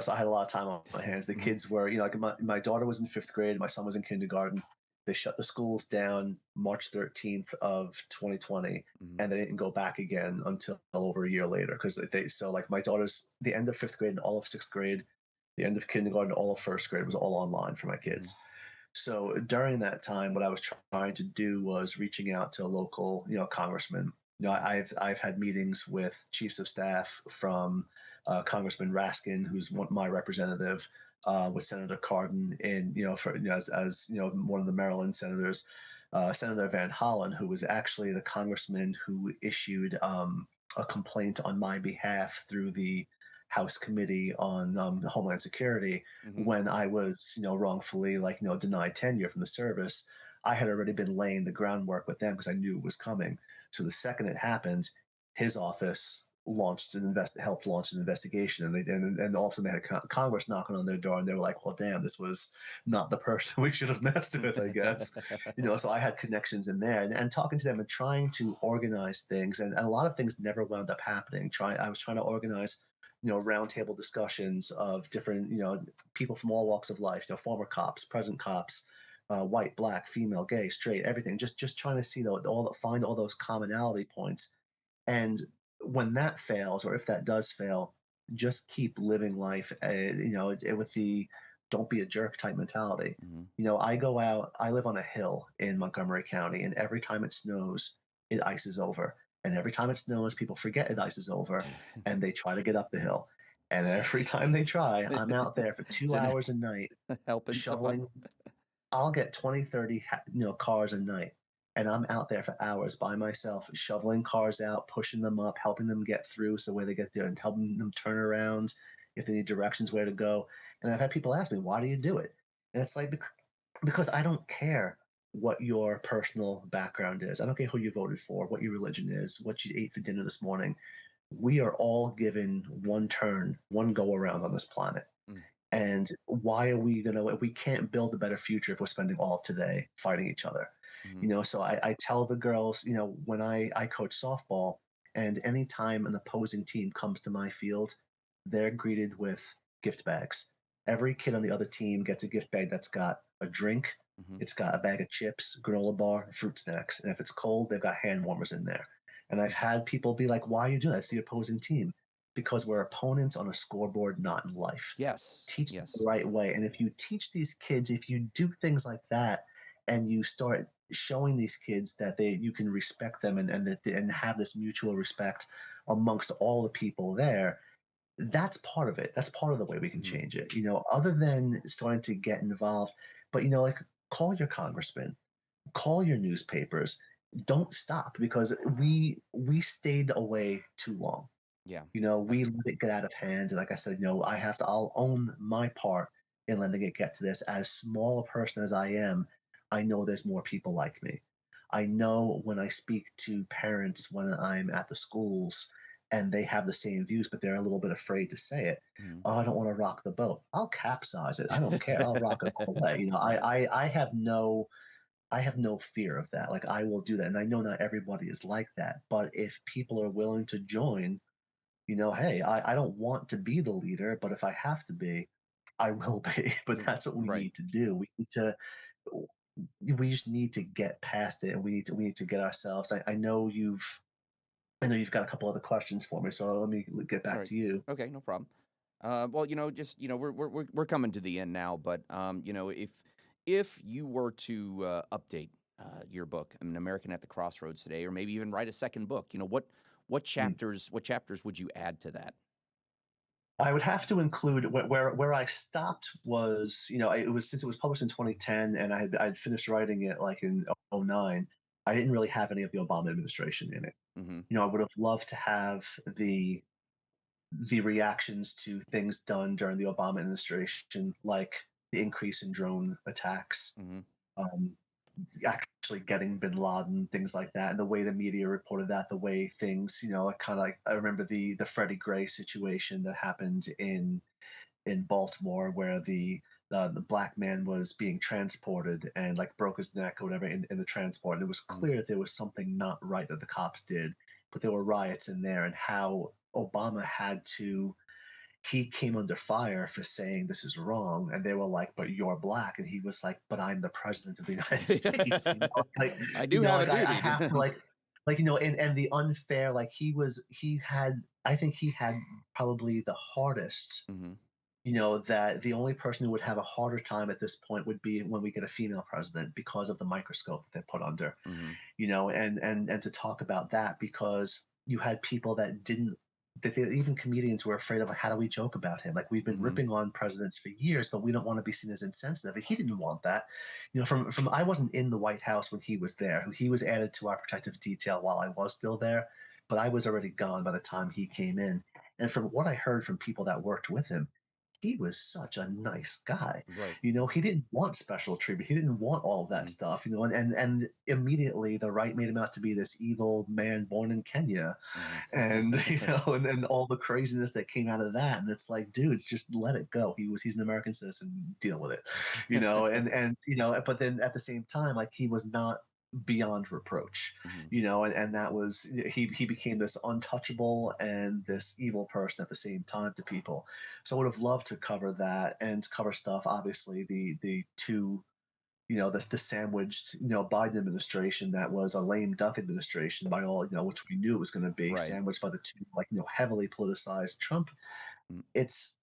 So I had a lot of time on my hands. The Hmm. kids were, like my daughter was in fifth grade, my son was in kindergarten. They shut the schools down March 13th of 2020, Hmm. and they didn't go back again until over a year later because so like my daughter's the end of fifth grade and all of sixth grade, the end of kindergarten, all of first grade was all online for my Hmm. kids. So during that time, what I was trying to do was reaching out to local, congressmen. I've had meetings with chiefs of staff from Congressman Raskin, who's my representative, with Senator Cardin, and for as one of the Maryland senators, Senator Van Hollen, who was actually the congressman who issued a complaint on my behalf through the House Committee on Homeland Security Hmm. when I was, wrongfully denied tenure from the service. I had already been laying the groundwork with them because I knew it was coming. So the second it happened, his office helped launch an investigation, and all of a sudden they had Congress knocking on their door, and they were like, "Well, damn, this was not the person we should have messed with, I guess." So I had connections in there, and talking to them and trying to organize things, and a lot of things never wound up happening. I was trying to organize roundtable discussions of different people from all walks of life, former cops, present cops, white, black, female, gay, straight, everything. Just trying to see find all those commonality points. And when that fails, or if that does fail, just keep living life, with the don't be a jerk type mentality. Hmm. I go out, I live on a hill in Montgomery County, and every time it snows, it ices over. And every time it snows, people forget it ices over and they try to get up the hill. And every time they try, I'm out there for Is two it hours a night helping someone? shoveling. I'll get 20, 30, cars a night. And I'm out there for hours by myself, shoveling cars out, pushing them up, helping them get through so where they get there and helping them turn around if they need directions where to go. And I've had people ask me, why do you do it? And it's like, because I don't care what your personal background is. I don't care who you voted for, what your religion is, what you ate for dinner this morning. We are all given one turn, one go around on this planet. Mm. And why are we gonna? We can't build a better future if we're spending all of today fighting each other. Hmm. So I tell the girls, when I coach softball, and anytime an opposing team comes to my field, they're greeted with gift bags. Every kid on the other team gets a gift bag that's got a drink, Hmm. it's got a bag of chips, granola bar, fruit snacks, and if it's cold, they've got hand warmers in there. And I've had people be like, "Why are you doing that? It's the opposing team." Because we're opponents on a scoreboard, not in life. Yes. Teach them the Yes. right way. And if you teach these kids, if you do things like that, and you start showing these kids that you can respect them, and have this mutual respect amongst all the people there, that's part of it. That's part of the way we can Hmm. change it. Other than starting to get involved, but like call your congressman, call your newspapers. Don't stop because we stayed away too long. Yeah. We let it get out of hand. And like I said, I'll own my part in letting it get to this. As small a person as I am, I know there's more people like me. I know when I speak to parents when I'm at the schools and they have the same views, but they're a little bit afraid to say it. Mhm. Oh, I don't want to rock the boat. I'll capsize it. I don't care. I'll rock it all the way. Right. I have no fear of that. Like I will do that. And I know not everybody is like that. But if people are willing to join, hey, I don't want to be the leader, but if I have to be, I will be, but that's what we Right. need to do. We just need to get past it, and we need to get ourselves. I know you've got a couple other questions for me, so let me get All back right. to you. Okay, no problem. Well, just we're coming to the end now, but if you were to update your book, I mean, American at the Crossroads today, or maybe even write a second book, what Mm. chapters would you add to that? I would have to include where I stopped was, it was since it was published in 2010 and I'd finished writing it like in '09. I didn't really have any of the Obama administration in it. Mm-hmm. I would have loved to have the reactions to things done during the Obama administration, like the increase in drone attacks, Mm-hmm. um, actually getting Bin Laden, things like that, and the way the media reported that, the way things, kind of like I remember the Freddie Gray situation that happened in Baltimore, where the black man was being transported and like broke his neck or whatever in the transport. And it was Mm-hmm. clear that there was something not right that the cops did, but there were riots in there, and how Obama had to he came under fire for saying this is wrong, and they were like, but you're black, and he was like, but I'm the president of the United States. I do have a Like I duty. have to and the unfair, like he had, I think he had probably the hardest, Mm-hmm. that the only person who would have a harder time at this point would be when we get a female president, because of the microscope that they're put under, Mm-hmm. and to talk about that, because you had people even comedians were afraid of, like, how do we joke about him? Like, we've been Mm-hmm. ripping on presidents for years, but we don't want to be seen as insensitive. And he didn't want that. From I wasn't in the White House when he was there. He was added to our protective detail while I was still there, but I was already gone by the time he came in. And from what I heard from people that worked with him, he was such a nice guy. Right. He didn't want special treatment. He didn't want all of that Mm-hmm. stuff, and immediately the right made him out to be this evil man born in Kenya, Mm-hmm. and and then all the craziness that came out of that. And it's like, dudes, just let it go. He's an American citizen, deal with it. But then at the same time, like, he was not beyond reproach, Mm-hmm. and that was, he became this untouchable and this evil person at the same time to people. So I would have loved to cover that, and to cover stuff, obviously, the two, the sandwiched, Biden administration that was a lame duck administration by all, which we knew it was going to be, Right. sandwiched by the two, like, heavily politicized Trump. Mm. It's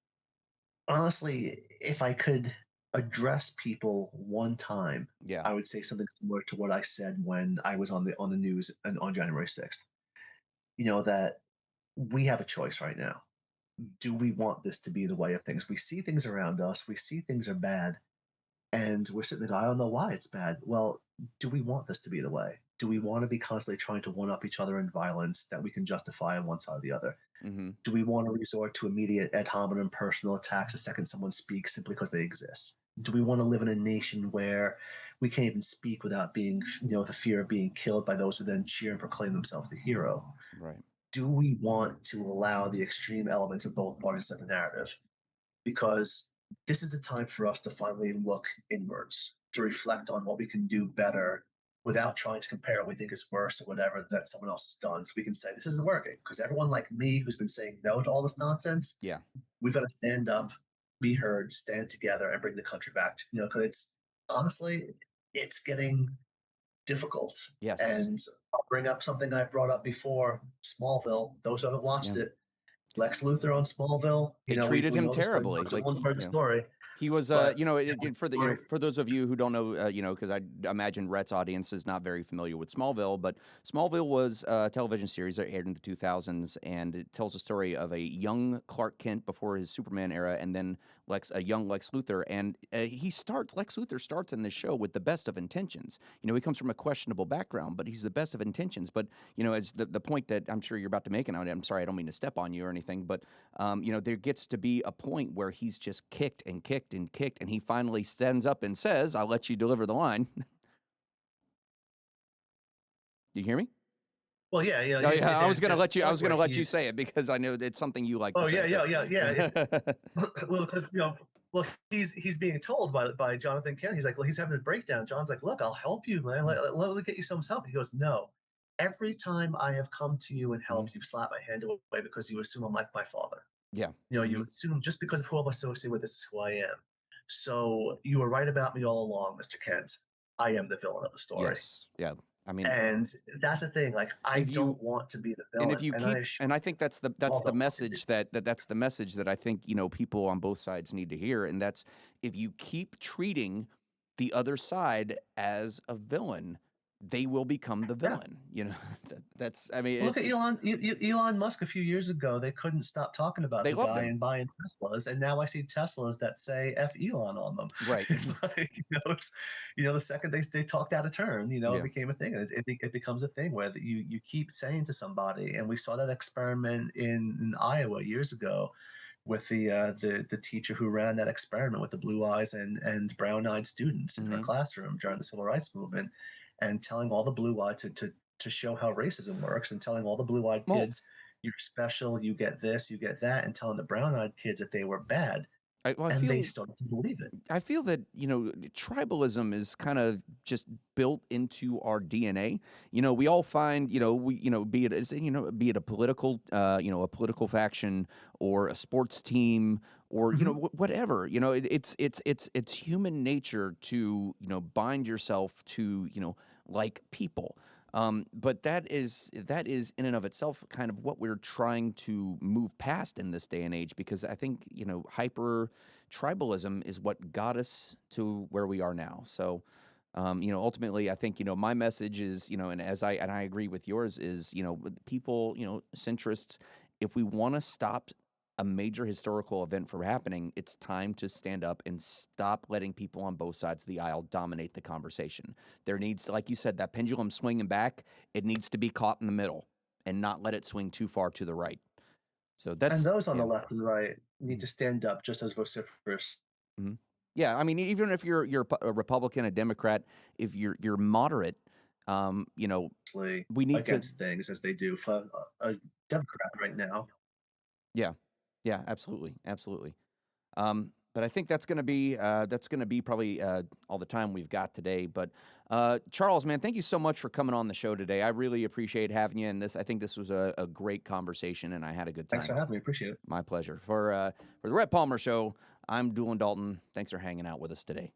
honestly, if I could address people one time, Yeah. I would say something similar to what I said when I was on the news and on January 6th. That we have a choice right now. Do we want this to be the way of things? We see things around us, we see things are bad, and we're sitting there going, I don't know why it's bad. Well, do we want this to be the way? Do we want to be constantly trying to one up each other in violence that we can justify on one side or the other? Mm-hmm. Do we want to resort to immediate ad hominem personal attacks the second someone speaks simply because they exist? Do we want to live in a nation where we can't even speak without being, the fear of being killed by those who then cheer and proclaim themselves the hero? Right. Do we want to allow the extreme elements of both parties of the narrative? Because this is the time for us to finally look inwards, to reflect on what we can do better without trying to compare what we think is worse or whatever that someone else has done. So we can say, this isn't working. Because everyone like me who's been saying no to all this nonsense, Yeah. we've got to stand up, be heard, stand together, and bring the country back. Because it's honestly, it's getting difficult. Yes. And I'll bring up something I've brought up before, Smallville. Those who haven't watched Yeah. it, Lex Luthor on Smallville. They We treated him know the story. terribly. Like, one part of the story, He was, but for the for those of you who don't know, because I imagine Rhett's audience is not very familiar with Smallville, but Smallville was a television series that aired in the 2000s, and it tells the story of a young Clark Kent before his Superman era, and then a young Lex Luthor, and Lex Luthor starts in this show with the best of intentions. He comes from a questionable background, but he's the best of intentions. But as the point that I'm sure you're about to make, and I'm sorry, I don't mean to step on you or anything, but there gets to be a point where he's just kicked and kicked and kicked, and he finally stands up and says, "I'll let you deliver the line." Do you hear me? well, yeah, Oh yeah, I was gonna there's a let you. I point was gonna where let you he's. say it because I know it's something you like to Oh say. yeah, So. yeah. It's well, because he's being told by Jonathan Kent. He's like, well, he's having a breakdown. John's like, look, I'll help you, man. Let me get you some help. He goes, no. Every time I have come to you and Mhm. helped, you've slapped my hand away because you assume I'm like my father. Yeah. You assume just because of who I'm associated with, this is who I am. So you were right about me all along, Mr. Kent. I am the villain of the story. Yes. Yeah. I mean, And that's the thing. Like, I if you don't want to be the and if villain. you And I keep, assure and I think that's the you all don't want to be. message that's the message that I think, people on both sides need to hear, and that's, if you keep treating the other side as a villain, they will become the Yeah. villain. That's, I mean, Look at Elon Musk a few years ago. They couldn't stop talking about they the loved guy him. and buying Teslas, and now I see Teslas that say "F Elon" on them. Right. It's like, it's the second they talked out of turn, it Yeah. became a thing, and it becomes a thing where you keep saying to somebody, and we saw that experiment in Iowa years ago with the teacher who ran that experiment with the blue eyes and brown eyed students in her Hmm. classroom during the civil rights movement, and telling all the blue eyed to show how racism works, and telling all the blue eyed Well, kids, you're special, you get this, you get that, and telling the brown eyed kids that they were bad, I and they feel started to believe it. that, tribalism is kind of just built into our DNA. We all find, be it be it a political, a political faction, or a sports team, or Hmm. whatever. It's human nature to bind yourself to like people. But that is in and of itself kind of what we're trying to move past in this day and age, because I think hyper tribalism is what got us to where we are now. So, ultimately, I think my message is, and I agree with yours, is with people, centrists. If we want to stop a major historical event from happening, it's time to stand up and stop letting people on both sides of the aisle dominate the conversation. There needs to, like you said, that pendulum swinging back. It needs to be caught in the middle and not let it swing too far to the right. So And that's, those on yeah. the left and right need Mhm. to stand up just as vociferous Mhm. Yeah, I mean, even if you're a Republican, a Democrat, if you're moderate, we need to. against things as they do for a Democrat right now. Yeah, yeah, absolutely, absolutely. But I think that's gonna be probably all the time we've got today. But Charles, man, thank you so much for coming on the show today. I really appreciate having you. And I think this was a great conversation, and I had a good Thanks time. for having me. Appreciate it. My pleasure. For the Rhett Palmer Show, I'm Doolin Dalton. Thanks for hanging out with us today.